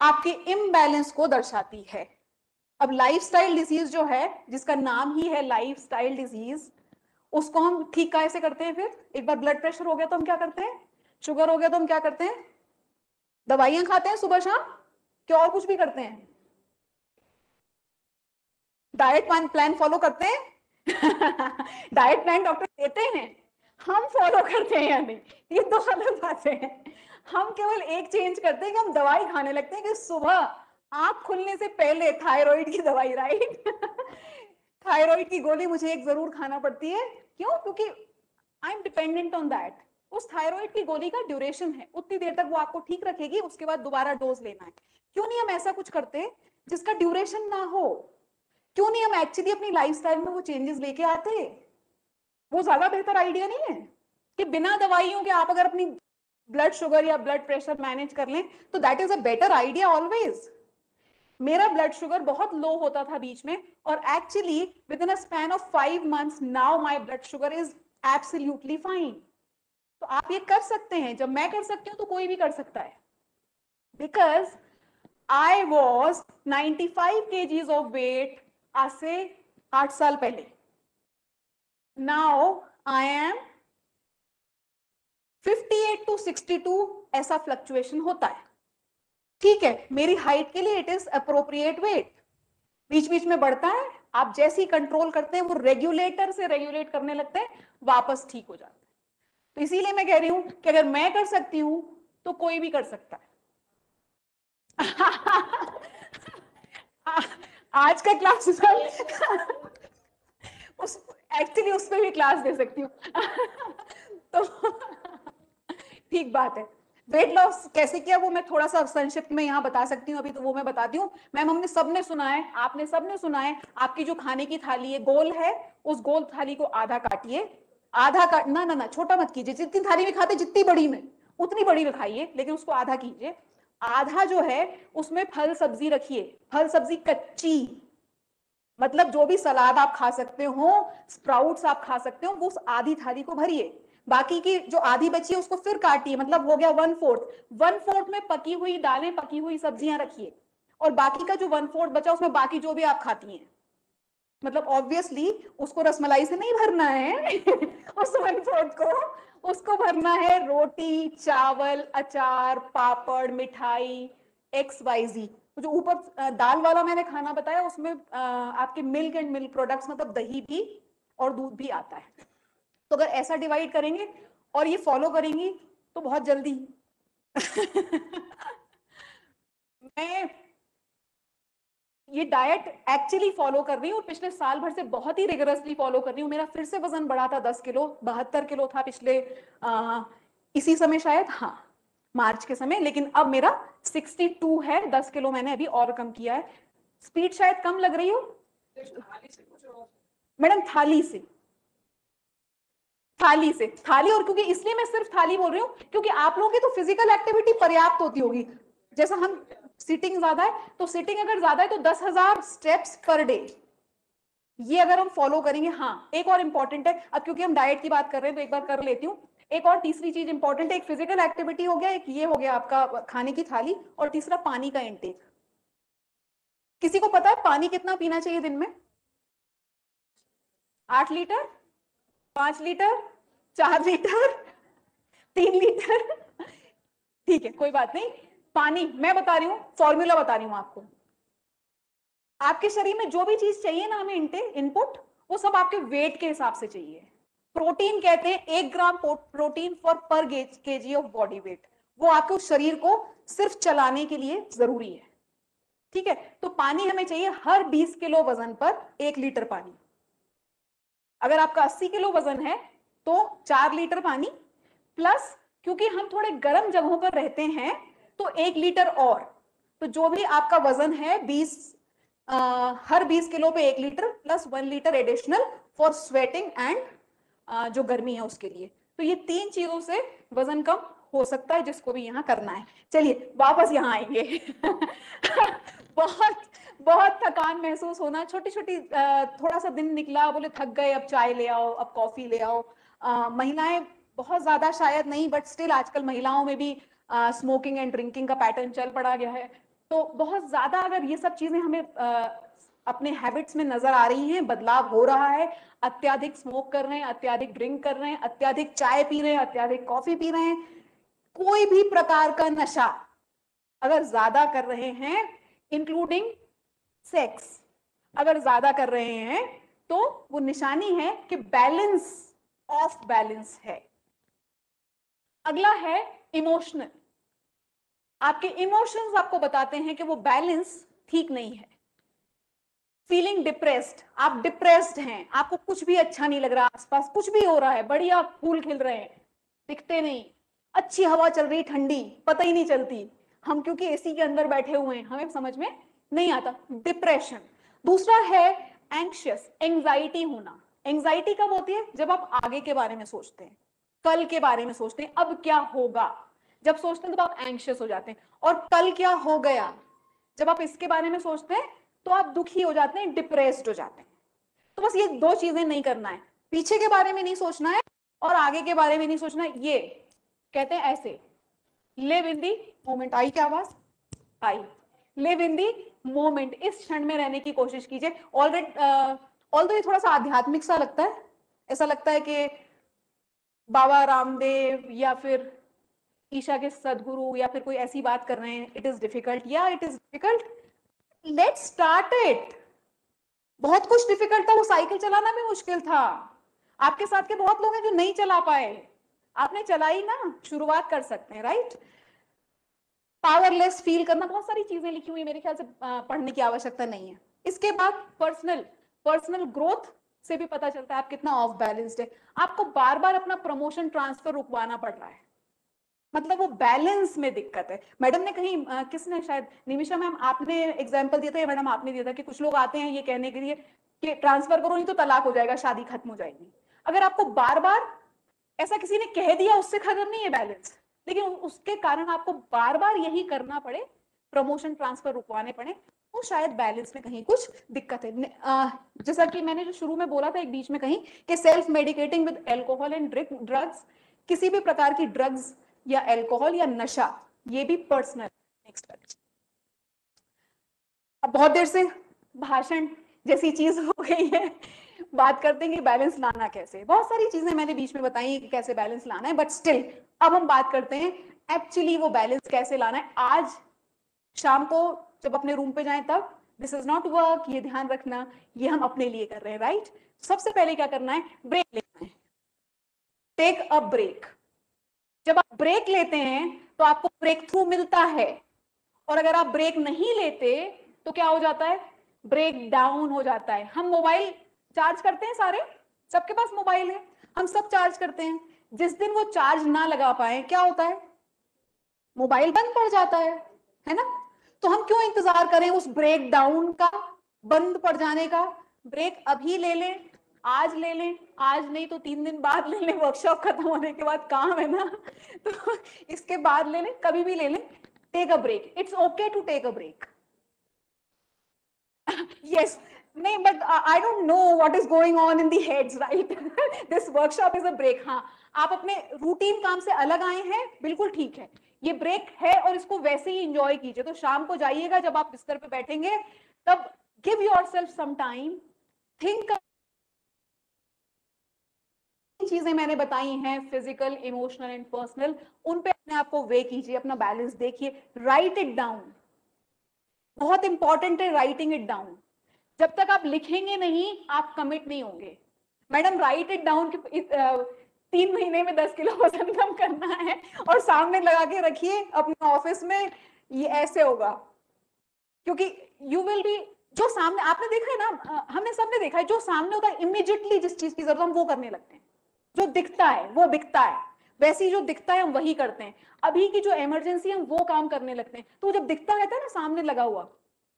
A: आपके इम्बैलेंस को दर्शाती है। अब लाइफस्टाइल डिजीज जो है, जिसका नाम ही है लाइफस्टाइल डिजीज, उसको हम ठीक कैसे करते हैं? फिर एक बार ब्लड प्रेशर हो गया तो हम क्या करते हैं? शुगर हो गया तो हम क्या करते हैं? दवाइयां खाते हैं सुबह शाम, क्या और कुछ भी करते हैं? डाइट प्लान फॉलो करते हैं डाइट प्लान डॉक्टर देते हैं, हम फॉलो करते हैं या नहीं, ये दो अलग बातें हैं। हम केवल एक चेंज करते हैं कि हम दवाई खाने लगते हैं कि सुबह आंख खुलने से पहले थायराइड की दवाई, राइट थायराइड की गोली मुझे एक जरूर खाना पड़ती है। क्यों? क्योंकि I am dependent on that. उस थायराइड की गोली का ड्यूरेशन है, उतनी देर तक वो आपको ठीक रखेगी, उसके बाद दोबारा डोज लेना है। क्यों नहीं हम ऐसा कुछ करते जिसका ड्यूरेशन ना हो? क्यों नहीं हम एक्चुअली अपनी लाइफस्टाइल में वो चेंजेस लेके आते? वो ज्यादा बेहतर आइडिया नहीं है कि बिना दवाइयों के आप अगर अपनी ब्लड शुगर या ब्लड प्रेशर मैनेज कर लें, तो that is a better idea always. मेरा ब्लड शुगर बहुत लो होता था बीच में, और actually with in a span of 5 months now my blood sugar is absolutely fine. तो आप ये कर सकते हैं, जब मैं कर सकती हूँ तो कोई भी कर सकता है। Because I was 95 kgs of weight आज से 8 साल पहले। Now I am 58 to 62, ऐसा फ्लक्चुएशन होता है। ठीक है, मेरी हाइट के लिए इट इज अप्रोप्रिएट वेट, बीच बीच में बढ़ता है, आप जैसे ही कंट्रोल करते हैं वो रेगुलेटर से रेगुलेट करने लगते हैं, वापस ठीक हो जाते हैं। तो इसीलिए मैं कह रही हूं कि अगर मैं कर सकती हूं तो कोई भी कर सकता है आज का क्लास उस एक्चुअली उस पर भी क्लास दे सकती हूँ तो ठीक बात है। वेट लॉस कैसे किया वो मैं थोड़ा सा संक्षिप्त में यहाँ बता सकती हूँ, अभी तो वो मैं बताती हूँ। मैम हमने सबने सुना है, आपने सबने सुना है, आपकी जो खाने की थाली है गोल है, उस गोल थाली को आधा काटिए, आधा काट ना ना ना छोटा मत कीजिए, जितनी थाली में खाते जितनी बड़ी में उतनी बड़ी में खाइए, लेकिन उसको आधा कीजिए। आधा जो है उसमें फल सब्जी रखिए, फल सब्जी कच्ची, मतलब जो भी सलाद आप खा सकते हो, स्प्राउट्स आप खा सकते हो, वो उस आधी थाली को भरिए, बाकी की जो आधी बची है उसको फिर काटिए, मतलब हो गया 1/4। 1/4 में पकी हुई दालें, पकी हुई सब्जियां रखिए, और बाकी का जो 1/4 बचा उसमें बाकी जो भी आप खाती हैं, मतलब ऑब्वियसली उसको रसमलाई से नहीं भरना है उस 1/4 को, उसको भरना है रोटी, चावल, अचार, पापड़, मिठाई, XYZ। जो ऊपर दाल वाला मैंने खाना बताया उसमें आपके मिल्क एंड मिल्क प्रोडक्ट्स, मतलब दही भी और दूध भी आता है। तो अगर ऐसा डिवाइड करेंगे और ये फॉलो करेंगी तो बहुत जल्दी मैं ये डाइट एक्चुअली फॉलो कर रही हूँ, और पिछले साल भर से बहुत ही रिगरसली फॉलो कर रही हूँ। मेरा फिर से वजन बढ़ा था 10 किलो, 72 किलो था पिछले इसी समय शायद, हाँ मार्च के समय, लेकिन अब मेरा 62 है। 10 किलो मैंने अभी और कम किया है। स्पीड शायद कम लग रही हो मैडम, थाली से, थाली से, थाली। और क्योंकि इसलिए मैं सिर्फ थाली बोल रही हूँ क्योंकि आप लोगों की तो फिजिकल एक्टिविटी पर्याप्त होती होगी, जैसा हम सिटिंग ज्यादा है, तो सिटिंग अगर ज्यादा है तो 10,000 स्टेप्स पर डे, ये अगर हम फॉलो करेंगे। हाँ एक और इंपॉर्टेंट है, अब क्योंकि हम डाइट की बात कर रहे हैं तो एक बार कर लेती हूँ। एक और तीसरी चीज इंपॉर्टेंट है, एक फिजिकल एक्टिविटी हो गया, एक ये हो गया आपका खाने की थाली, और तीसरा पानी का इंटेक। किसी को पता है पानी कितना पीना चाहिए दिन में? 8 लीटर, 5 लीटर, 4 लीटर, 3 लीटर? ठीक है कोई बात नहीं। पानी मैं बता रही हूँ, फॉर्मूला बता रही हूँ आपको। आपके शरीर में जो भी चीज चाहिए ना हमें इनपुट, वो सब आपके वेट के हिसाब से चाहिए। प्रोटीन कहते हैं 1 ग्राम प्रोटीन फॉर पर केजी ऑफ बॉडी वेट, वो आपके उस शरीर को सिर्फ चलाने के लिए जरूरी है। ठीक है, तो पानी हमें चाहिए हर 20 किलो वजन पर 1 लीटर पानी। अगर आपका 80 किलो वजन है तो 4 लीटर पानी, प्लस क्योंकि हम थोड़े गर्म जगहों पर रहते हैं तो 1 लीटर और। तो जो भी आपका वजन है 20 हर 20 किलो पे 1 litre plus 1 litre additional for sweating and जो गर्मी है उसके लिए। तो ये 3 चीजों से वजन कम हो सकता है, जिसको भी यहाँ करना है। चलिए वापस यहाँ आएंगे बहुत बहुत थकान महसूस होना, छोटी छोटी थोड़ा सा दिन निकला, बोले थक गए, अब चाय ले आओ, अब कॉफी ले आओ। महिलाएं बहुत ज्यादा शायद नहीं, बट स्टिल आजकल महिलाओं में भी स्मोकिंग एंड ड्रिंकिंग का पैटर्न चल पड़ा गया है। तो बहुत ज्यादा अगर ये सब चीजें हमें अपने हैबिट्स में नजर आ रही हैं, बदलाव हो रहा है, अत्याधिक स्मोक कर रहे हैं, अत्याधिक ड्रिंक कर रहे हैं, अत्याधिक चाय पी रहे हैं, अत्याधिक कॉफी पी रहे हैं, कोई भी प्रकार का नशा अगर ज्यादा कर रहे हैं, इंक्लूडिंग सेक्स अगर ज्यादा कर रहे हैं, तो वो निशानी है कि बैलेंस ऑफ बैलेंस है। अगला है इमोशनल। आपके इमोशंस आपको बताते हैं कि वो बैलेंस ठीक नहीं है। फीलिंग डिप्रेस्ड, आप डिप्रेस्ड हैं, आपको कुछ भी अच्छा नहीं लग रहा, आसपास कुछ भी हो रहा है, बढ़िया फूल खिल रहे हैं, दिखते नहीं, अच्छी हवा चल रही ठंडी, पता ही नहीं चलती, हम क्योंकि एसी के अंदर बैठे हुए हैं हमें समझ में नहीं आता, डिप्रेशन। दूसरा है एंग्शियस, एंग्जाइटी होना। एंग्जाइटी कब होती है? जब आप आगे के बारे में सोचते हैं, कल के बारे में सोचते हैं, अब क्या होगा, जब सोचते हैं तो आप एंग्शियस हो जाते हैं। और कल क्या हो गया, जब आप इसके बारे में सोचते हैं तो आप दुखी हो जाते हैं, डिप्रेस्ड हो जाते हैं। तो बस ये 2 चीजें नहीं करना है, पीछे के बारे में नहीं सोचना है और आगे के बारे में नहीं सोचना है। ये कहते हैं ऐसे, लिव इन दी मोमेंट। आई क्या आवाज आई? लिव इन दी मोमेंट, इस क्षण में रहने की कोशिश कीजिए। ऑल्दो ये थोड़ा सा आध्यात्मिक सा लगता है, ऐसा लगता है कि बाबा रामदेव या फिर ईशा के सदगुरु या फिर कोई ऐसी बात कर रहे हैं, इट इज डिफिकल्ट, या it is difficult, let's start it. बहुत कुछ डिफिकल्ट था, वो साइकिल चलाना भी मुश्किल था। आपके साथ के बहुत लोग हैं जो नहीं चला पाए, आपने चलाई ना, शुरुआत कर सकते हैं, राइट? पावरलेस फील करना, बहुत सारी चीजें लिखी हुई है, मेरे ख्याल से पढ़ने की आवश्यकता नहीं है। इसके बाद पर्सनल ग्रोथ से भी पता चलता है आप कितना ऑफ बैलेंस्ड है। आपको बार बार अपना प्रमोशन ट्रांसफर रुकवाना पड़ रहा है, मतलब वो बैलेंस में दिक्कत है। मैडम ने कहीं किसने, शायद निमिषा मैम आपने एग्जांपल दिया था या मैडम आपने दिया था कि कुछ लोग आते हैं ये कहने के लिए कि ट्रांसफर करो नहीं तो तलाक हो जाएगा, शादी खत्म हो जाएगी। अगर आपको बार बार ऐसा किसी ने कह दिया, उससे खत्म नहीं है बैलेंस, लेकिन उसके कारण आपको बार बार यही करना पड़े, प्रमोशन ट्रांसफर रुकवाने पड़े, तो शायद बैलेंस में कहीं कुछ दिक्कत है। जैसा कि मैंने जो शुरू में बोला था एक बीच में कहीं कि self medicating with alcohol and drugs, किसी भी प्रकार की ड्रग्स या अल्कोहल या नशा, ये भी पर्सनल। नेक्स्ट, अब बहुत देर से भाषण जैसी चीज हो गई है, बात करते हैं कि बैलेंस लाना कैसे। बहुत सारी चीजें मैंने बीच में बताई कि कैसे बैलेंस लाना है, बट स्टिल अब हम बात करते हैं एक्चुअली वो बैलेंस कैसे लाना है। आज शाम को जब अपने रूम पे जाएं तब, दिस इज नॉट वर्क, ये ध्यान रखना, ये हम अपने लिए कर रहे हैं, राइट। सबसे पहले क्या करना है, ब्रेक लेना है, टेक अ ब्रेक। जब आप ब्रेक लेते हैं तो आपको ब्रेक थ्रू मिलता है, और अगर आप ब्रेक नहीं लेते तो क्या हो जाता है, ब्रेक डाउन हो जाता है। हम मोबाइल चार्ज करते हैं, सारे सबके पास मोबाइल है, हम सब चार्ज करते हैं। जिस दिन वो चार्ज ना लगा पाए क्या होता है, मोबाइल बंद पड़ जाता है ना। तो हम क्यों इंतजार करें उस ब्रेक डाउन का, बंद पड़ जाने का। ब्रेक अभी ले लें, आज ले लें, आज नहीं तो 3 दिन बाद ले लें, वर्कशॉप खत्म होने के बाद, काम है ना तो इसके बाद ले लें, कभी भी ले लें। Take a break, it's okay to take a break. yes, नहीं, but I don't know what is going on in the heads, right? This workshop is a break. हाँ, आप अपने रूटीन काम से अलग आए हैं, बिल्कुल ठीक है, ये ब्रेक है और इसको वैसे ही एंजॉय कीजिए। तो शाम को जाइएगा, जब आप बिस्तर पे बैठेंगे तब give yourself some time, think. चीजें मैंने बताई हैं, फिजिकल, इमोशनल एंड पर्सनल, उन पे अपने आप को वे कीजिए, अपना बैलेंस देखिए, राइट इट डाउन। बहुत इंपॉर्टेंट है राइटिंग इट डाउन। जब तक आप लिखेंगे नहीं आप कमिट नहीं होंगे। मैडम राइट इट डाउन कि 3 महीने में 10 किलो वजन कम करना है और सामने लगा के रखिए अपने ऑफिस में, ये ऐसे होगा, क्योंकि यू विल बी, जो सामने आपने देखा है ना, हमने सबने देखा है, जो सामने होता है इमीडिएटली जिस चीज की जरूरत हम वो करने लगते हैं। जो दिखता है वो बिकता है, वैसे जो दिखता है हम वही करते हैं। अभी की जो इमरजेंसी हम वो काम करने लगते हैं। तो जब दिखता रहता है ना सामने लगा हुआ,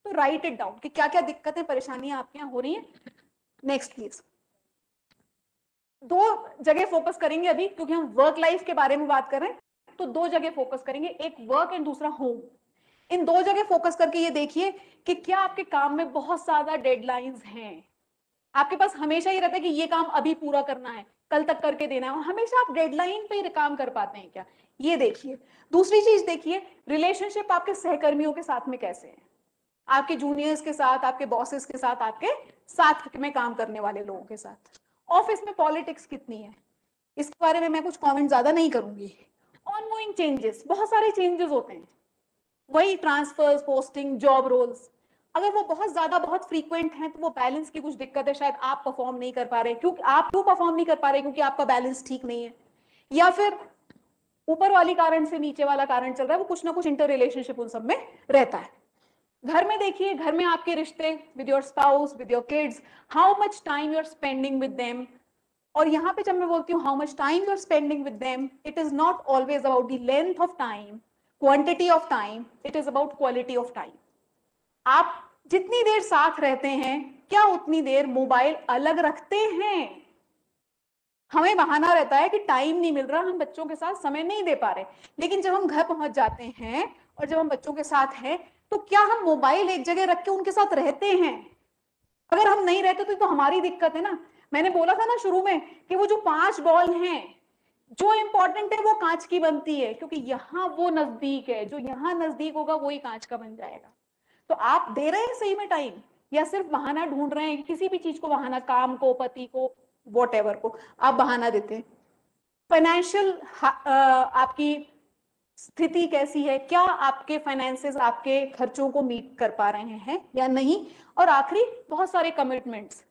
A: तो राइट इट डाउन कि क्या क्या दिक्कतें परेशानियां आपके यहाँ हो रही हैं। Next please. 2 जगह फोकस करेंगे अभी, क्योंकि हम वर्क लाइफ के बारे में बात कर रहे हैं, तो 2 जगह फोकस करेंगे, एक वर्क एंड दूसरा होम। इन 2 जगह फोकस करके ये देखिए कि क्या आपके काम में बहुत ज्यादा डेडलाइंस हैं। आपके पास हमेशा ही रहता है कि ये काम अभी पूरा करना है, कल तक करके देना है, और हमेशा आप डेडलाइन पे ही काम कर पाते हैं क्या, ये देखिए। दूसरी चीज देखिए, रिलेशनशिप आपके सहकर्मियों के साथ में कैसे है, आपके जूनियर्स के साथ, आपके बॉसेस के साथ, आपके साथ में काम करने वाले लोगों के साथ। ऑफिस में पॉलिटिक्स कितनी है, इसके बारे में मैं कुछ कमेंट ज्यादा नहीं करूंगी। ऑनगोइंग चेंजेस, बहुत सारे चेंजेस होते हैं, वही ट्रांसफर्स, पोस्टिंग, जॉब रोल्स, अगर वो बहुत ज्यादा बहुत फ्रीक्वेंट है तो वो बैलेंस की कुछ दिक्कत है, शायद आप परफॉर्म नहीं कर पा रहे। क्योंकि आप क्यों परफॉर्म नहीं कर पा रहे, क्योंकि आपका बैलेंस ठीक नहीं है, या फिर ऊपर वाली कारण से नीचे वाला कारण चल रहा है, वो कुछ ना कुछ इंटर रिलेशनशिप उन सब में रहता है। घर में देखिए, घर में आपके रिश्ते with your spouse, with your kids, how much time you are spending with them. और यहाँ पे जब मैं बोलती हूँ how much time you are spending with them, it is not always about the length of time, quantity of time, it is about quality of time. आप जितनी देर साथ रहते हैं, क्या उतनी देर मोबाइल अलग रखते हैं। हमें बहाना रहता है कि टाइम नहीं मिल रहा, हम बच्चों के साथ समय नहीं दे पा रहे, लेकिन जब हम घर पहुंच जाते हैं और जब हम बच्चों के साथ हैं, तो क्या हम मोबाइल एक जगह रख के उनके साथ रहते हैं। अगर हम नहीं रहते तो हमारी दिक्कत है ना। मैंने बोला था ना शुरू में कि वो जो 5 बॉल हैं, जो इंपॉर्टेंट है वो कांच की बनती है, क्योंकि यहाँ वो नजदीक है, जो यहाँ नजदीक होगा वही कांच का बन जाएगा। तो आप दे रहे हैं सही में टाइम, या सिर्फ बहाना ढूंढ रहे हैं, किसी भी चीज को बहाना, काम को, पति को, वॉट को आप बहाना देते हैं। फाइनेंशियल आपकी स्थिति कैसी है, क्या आपके फाइनेंसेस आपके खर्चों को मीट कर पा रहे हैं या नहीं। और आखिरी, बहुत सारे कमिटमेंट्स,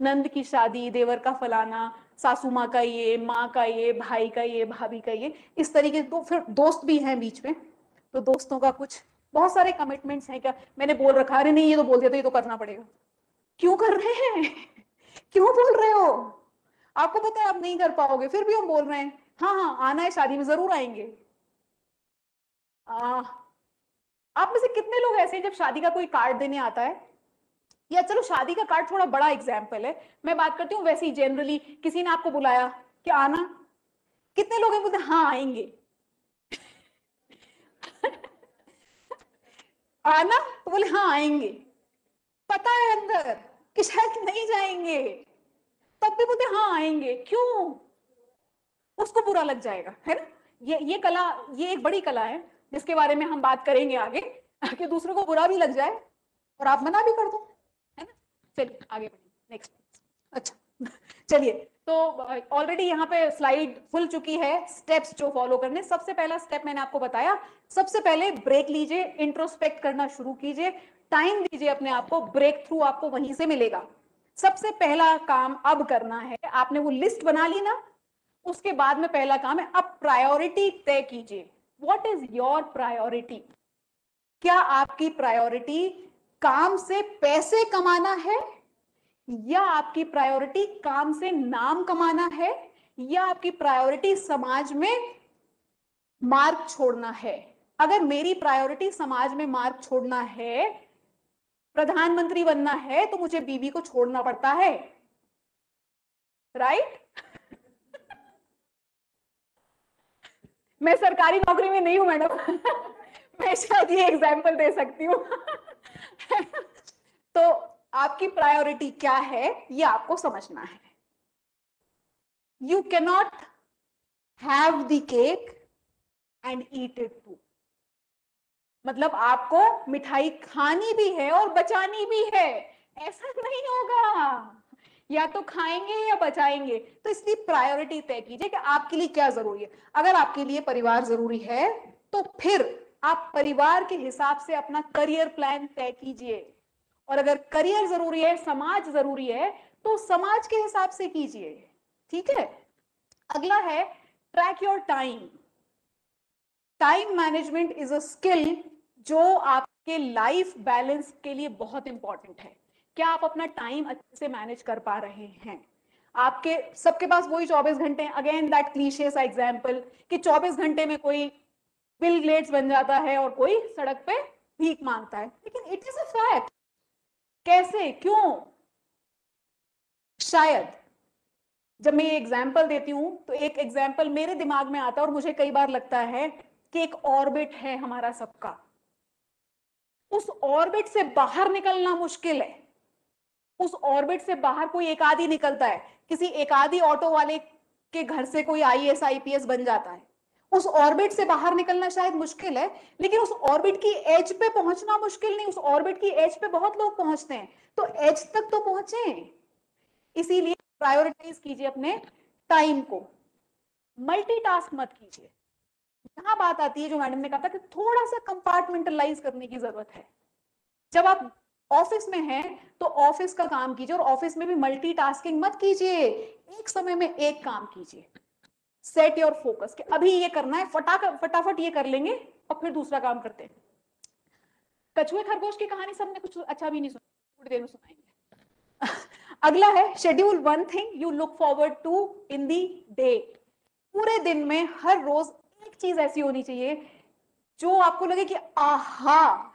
A: नंद की शादी, देवर का फलाना, सासू माँ का ये, माँ का ये, भाई का ये, भाभी का ये, इस तरीके। तो फिर दोस्त भी हैं बीच में, तो दोस्तों का कुछ, बहुत सारे कमिटमेंट्स हैं। क्या मैंने बोल रखा, अरे नहीं ये तो बोल दिया तो ये तो करना पड़ेगा। क्यों कर रहे हैं क्यों बोल रहे हो, आपको पता है आप नहीं कर पाओगे, फिर भी हम बोल रहे हैं। हाँ हाँ आना है, शादी में जरूर आएंगे। आप में से कितने लोग ऐसे हैं जब शादी का कोई कार्ड देने आता है, या चलो शादी का कार्ड थोड़ा बड़ा एग्जाम्पल है, मैं बात करती हूँ वैसे ही जनरली, किसी ने आपको बुलाया कि आना, कितने लोग हैं बोलते हाँ आएंगे आना, तो बोले हाँ आएंगे। डरता है अंदर कि शायद नहीं जाएंगे, तब भी बोलते हाँ आएंगे। क्यों? उसको बुरा लग जाएगा, है ना। ये कला, ये एक बड़ी कला है जिसके बारे में हम बात करेंगे आगे, कि दूसरों को बुरा भी लग जाए और आप मना भी कर दो, है ना। चलिए आगे बढ़िए, नेक्स्ट। अच्छा चलिए, तो ऑलरेडी यहाँ पे स्लाइड खुल चुकी है, स्टेप्स जो फॉलो करने। सबसे पहला स्टेप मैंने आपको बताया, सबसे पहले ब्रेक लीजिए, इंट्रोस्पेक्ट करना शुरू कीजिए, टाइम दीजिए अपने आप को, ब्रेक थ्रू आपको वहीं से मिलेगा। सबसे पहला काम अब करना है, आपने वो लिस्ट बना ली ना, उसके बाद में पहला काम है अब प्रायोरिटी तय कीजिए। What is your priority? क्या आपकी प्रायोरिटी काम से पैसे कमाना है, या आपकी प्रायोरिटी काम से नाम कमाना है, या आपकी प्रायोरिटी समाज में मार्क छोड़ना है? अगर मेरी प्रायोरिटी समाज में मार्क छोड़ना है, प्रधानमंत्री बनना है, तो मुझे बीवी को छोड़ना पड़ता है, राइट? मैं सरकारी नौकरी में नहीं हूं मैडम मैं शायद ये एग्जाम्पल दे सकती हूँ तो आपकी प्रायोरिटी क्या है ये आपको समझना है। You can not have the cake and eat it too. मतलब आपको मिठाई खानी भी है और बचानी भी है, ऐसा नहीं होगा, या तो खाएंगे या बचाएंगे। तो इसलिए प्रायोरिटी तय कीजिए कि आपके लिए क्या जरूरी है। अगर आपके लिए परिवार जरूरी है तो फिर आप परिवार के हिसाब से अपना करियर प्लान तय कीजिए, और अगर करियर जरूरी है, समाज जरूरी है, तो समाज के हिसाब से कीजिए, ठीक है। अगला है track your time. Time management is a skill जो आपके लाइफ बैलेंस के लिए बहुत इंपॉर्टेंट है। क्या आप अपना टाइम अच्छे से मैनेज कर पा रहे हैं? आपके सबके पास वही 24 घंटे हैं, अगेन दैट क्लीशे सा एग्जांपल कि 24 घंटे में कोई बिल गेट्स बन जाता है और कोई सड़क पे भीख मांगता है, लेकिन इट इज अ फैक्ट। कैसे, क्यों? शायद जब मैं ये एग्जाम्पल देती हूं तो एक एग्जाम्पल मेरे दिमाग में आता है और मुझे कई बार लगता है कि एक ऑर्बिट है हमारा सबका, उस ऑर्बिट से बाहर निकलना मुश्किल है। उस ऑर्बिट से बाहर कोई एक आदि निकलता है, किसी एक आदि ऑटो वाले के घर से कोई आईएएस आईपीएस बन जाता है। उस ऑर्बिट से बाहर निकलना शायद मुश्किल है, लेकिन उस ऑर्बिट की एज पे पहुंचना मुश्किल नहीं। उस ऑर्बिट की एज पे बहुत लोग पहुंचते हैं, तो एज तक तो पहुंचे। इसीलिए प्रायोरिटाइज कीजिए अपने टाइम को, मल्टीटास्क मत कीजिए। यहां बात आती है जो मैडम ने कहा था कि थोड़ा सा कंपार्टमेंटलाइज करने की जरूरत है। जब आप ऑफिस में हैं तो ऑफिस का काम कीजिए, और ऑफिस में भी मल्टीटास्किंग मत कीजिए, एक समय में एक काम कीजिए। सेट योर फोकस कि अभी ये करना है, फटाफट ये कर लेंगे और फिर दूसरा काम करते हैं। कछुए खरगोश की कहानी सबने कुछ अच्छा भी नहीं सुना, थोड़ी देर में सुनाएंगे अगला है schedule one thing you look forward to in the day. पूरे दिन में हर रोज एक चीज ऐसी होनी चाहिए जो आपको लगे कि आहा,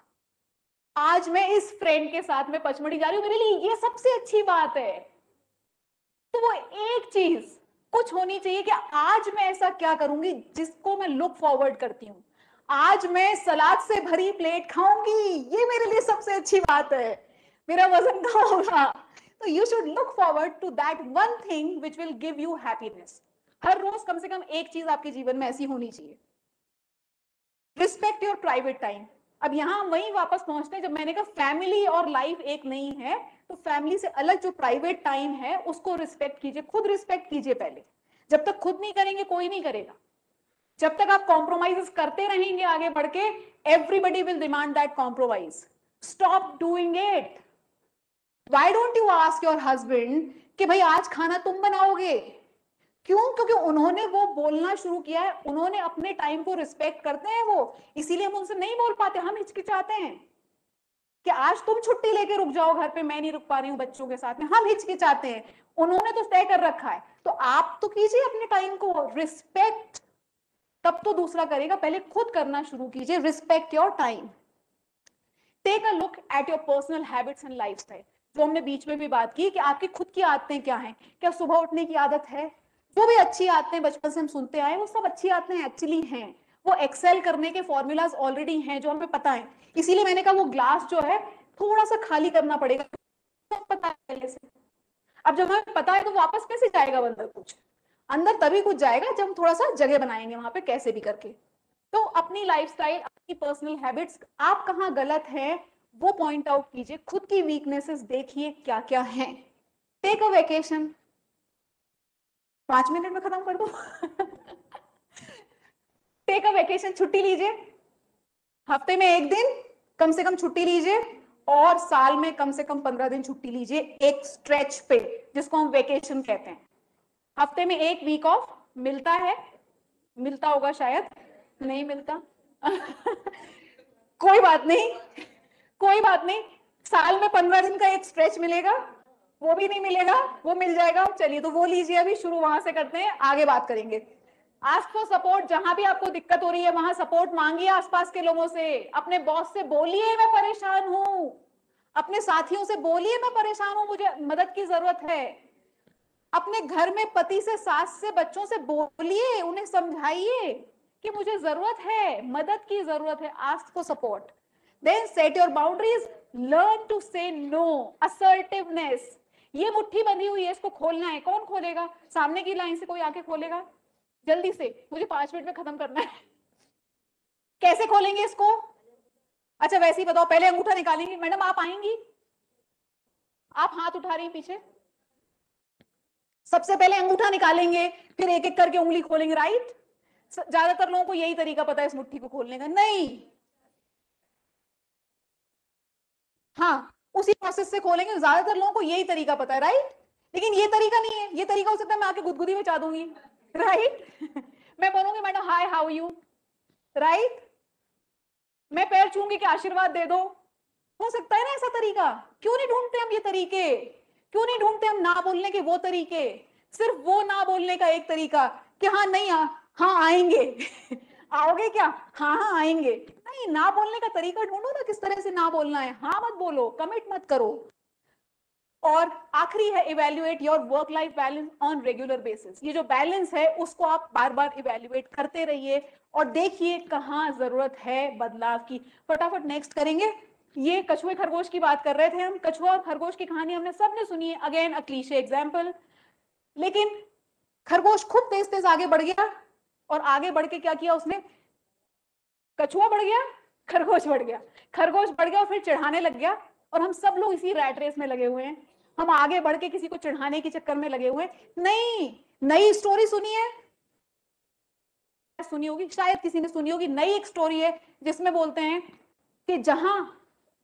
A: आज मैं इस फ्रेंड के साथ में पचमढ़ी जा रही हूँ, मेरे लिए ये सबसे अच्छी बात है। तो वो एक चीज कुछ होनी चाहिए कि आज मैं ऐसा क्या करूंगी जिसको मैं लुक फॉरवर्ड करती हूँ। आज मैं सलाद से भरी प्लेट खाऊंगी, ये मेरे लिए सबसे अच्छी बात है, मेरा वजन कम होगा। तो you should look forward to that one thing which will give you happiness. हर रोज कम से कम एक चीज आपके जीवन में ऐसी होनी चाहिए। Respect your private time. अब यहां वहीं वापस पहुंचते हैं, जब मैंने कहा फैमिली और लाइफ एक नहीं है, तो फैमिली से अलग जो प्राइवेट टाइम है उसको रिस्पेक्ट कीजिए, खुद रिस्पेक्ट कीजिए पहले। जब तक खुद नहीं करेंगे कोई नहीं करेगा। जब तक आप कॉम्प्रोमाइज करते रहेंगे आगे बढ़ के, everybody will demand that compromise. Stop doing it. Why don't you ask your husband कि भाई आज खाना तुम बनाओगे? क्यों? क्योंकि उन्होंने वो बोलना शुरू किया है, उन्होंने अपने टाइम को रिस्पेक्ट करते हैं वो, इसीलिए हम उनसे नहीं बोल पाते, हम हिचकिचाते हैं कि आज तुम छुट्टी लेके रुक जाओ घर पे, मैं नहीं रुक पा रही हूँ बच्चों के साथ में, हम हिचकिचाते हैं। उन्होंने तो तय कर रखा है, तो आप तो कीजिए अपने टाइम को रिस्पेक्ट, तब तो दूसरा करेगा। पहले खुद करना शुरू कीजिए, respect your time. Take a look at your personal habits and lifestyle, जो हमने बीच में भी बात की कि आपकी खुद की आदतें क्या हैं। क्या सुबह उठने की आदत है? जो भी अच्छी आदतें बचपन से हम सुनते आए वो सब अच्छी आदतें एक्चुअली हैं, वो एक्सेल करने के फॉर्मूलाज ऑलरेडी हैं जो हमें पता है। इसीलिए मैंने कहा वो ग्लास जो है थोड़ा सा खाली करना पड़ेगा, पता है पहले से। अब जब हमें पता है तो वापस कैसे जाएगा अंदर कुछ? अंदर तभी कुछ जाएगा जब हम थोड़ा सा जगह बनाएंगे वहां पे कैसे भी करके। तो अपनी लाइफस्टाइल, अपनी पर्सनल हैबिट्स, आप कहाँ गलत हैं वो पॉइंट आउट कीजिए, खुद की वीकनेसेस देखिए क्या क्या हैं। टेक अ वेकेशन, 5 मिनट में खत्म कर दो। टेक अ वेकेशन, छुट्टी लीजिए, हफ्ते में 1 दिन कम से कम छुट्टी लीजिए, और साल में कम से कम 15 दिन छुट्टी लीजिए एक स्ट्रेच पे, जिसको हम वेकेशन कहते हैं। हफ्ते में 1 वीक ऑफ मिलता है, मिलता होगा शायद, नहीं मिलता। कोई बात नहीं, कोई बात नहीं, साल में 15 दिन का एक स्ट्रेच मिलेगा, वो भी नहीं मिलेगा, वो मिल जाएगा। चलिए तो वो लीजिए, अभी शुरू वहां से करते हैं, आगे बात करेंगे। आस्क फॉर सपोर्ट, जहां भी आपको दिक्कत हो रही है वहां सपोर्ट मांगिए आसपास के लोगों से। अपने बॉस से बोलिए मैं परेशान हूं, अपने साथियों से बोलिए मैं परेशान हूं, मुझे मदद की जरूरत है। अपने घर में पति से, सास से, बच्चों से बोलिए, उन्हें समझाइए कि मुझे जरूरत है, मदद की जरूरत है। Ask for support, then set your boundaries, learn to say no, assertiveness. ये मुट्ठी बंधी हुई है, इसको खोलना है, कौन खोलेगा? सामने की लाइन से कोई आके खोलेगा? जल्दी से, मुझे 5 मिनट में खत्म करना है। कैसे खोलेंगे इसको? अच्छा वैसे ही बताओ, पहले अंगूठा निकालेंगे। मैडम आप आएंगी? आप हाथ उठा रही हैं पीछे। सबसे पहले अंगूठा निकालेंगे, फिर एक एक करके उंगली खोलेंगे, राइट? ज्यादातर लोगों को यही तरीका पता है इस मुट्ठी को खोलने का। नहीं, हाँ उसी प्रोसेस से खोलेंगे, ज्यादातर लोगों को यही तरीका पता है, राइट? लेकिन ये तरीका नहीं है, ये तरीका हो सकता है मैं आके गुदगुदी में चा दूंगी, राइट? मैं बोलूंगी madam hi how you, right? मैं पैर छूंगी कि आशीर्वाद दे दो, हो सकता है ना ऐसा तरीका। क्यों नहीं ढूंढते हम ये तरीके? क्यों नहीं ढूंढते हम ना बोलने के वो तरीके? सिर्फ वो ना बोलने का एक तरीका कि हाँ नहीं, हाँ आएंगे। आओगे क्या? हाँ हाँ आएंगे। नहीं, ना बोलने का तरीका ढूंढो ना, किस तरह से ना बोलना है। हाँ मत बोलो, कमिट मत करो। और आखिरी है, evaluate your work life balance on regular basis. ये जो बैलेंस है उसको आप बार बार इवेल्युएट करते रहिए और देखिए कहाँ जरूरत है बदलाव की। फटाफट नेक्स्ट करेंगे। ये कछुए खरगोश की बात कर रहे थे हम। कछुआ और खरगोश की कहानी हमने सबने सुनी है, अगेन अ क्लीशे एग्जांपल। लेकिन खरगोश खूब तेज तेज आगे बढ़ गया, और आगे बढ़ के क्या किया उसने? कछुआ बढ़ गया, खरगोश बढ़ गया, खरगोश बढ़ गया और फिर चिढ़ाने लग गया। और हम सब लोग इसी रैट रेस में लगे हुए हैं, हम आगे बढ़ के किसी को चिढ़ाने के चक्कर में लगे हुए हैं। नहीं, नई स्टोरी सुनी है, सुनी होगी शायद, किसी ने सुनी होगी। नई एक स्टोरी है जिसमें बोलते हैं कि जहां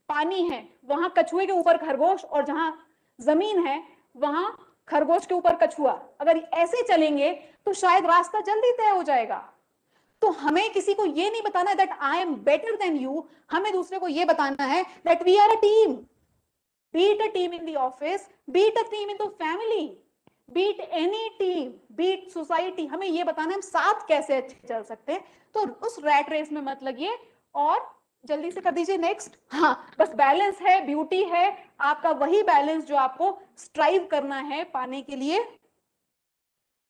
A: पानी है वहां कछुए के ऊपर खरगोश, और जहां जमीन है वहां खरगोश के ऊपर कछुआ। अगर ऐसे चलेंगे तो शायद रास्ता जल्दी तय हो जाएगा। तो हमें किसी को ये नहीं बताना that I am better than you, हमें दूसरे को ये बताना है that we are a team. Beat a team in the office, beat a team in the family, beat any team, beat society. हमें ये बताना है हम साथ कैसे अच्छे चल सकते हैं। तो उस रैट रेस में मत लगिए, और जल्दी से कर दीजिए नेक्स्ट। हाँ बस बैलेंस है, ब्यूटी है आपका वही बैलेंस जो आपको स्ट्राइव करना है पाने के लिए।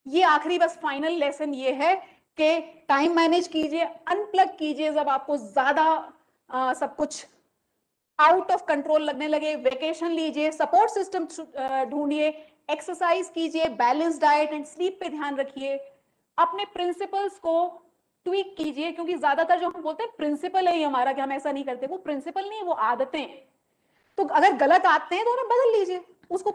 A: ये आखिरी बस फाइनल लेसन ये है कि टाइम मैनेज कीजिए, अनप्लग कीजिए जब आपको ज्यादा सब कुछ आउट ऑफ कंट्रोल लगने लगे। वेकेशन लीजिए, सपोर्ट सिस्टम ढूंढिए, एक्सरसाइज कीजिए, बैलेंस डाइट एंड स्लीप पे ध्यान रखिए। अपने प्रिंसिपल्स को ट्वीक कीजिए, क्योंकि ज्यादातर जो हम बोलते हैं प्रिंसिपल है ये हमारा कि हम ऐसा नहीं करते, वो प्रिंसिपल नहीं है, वो आदतें हैं। तो अगर गलत आदतें हैं तो उन्हें बदल लीजिए, उसको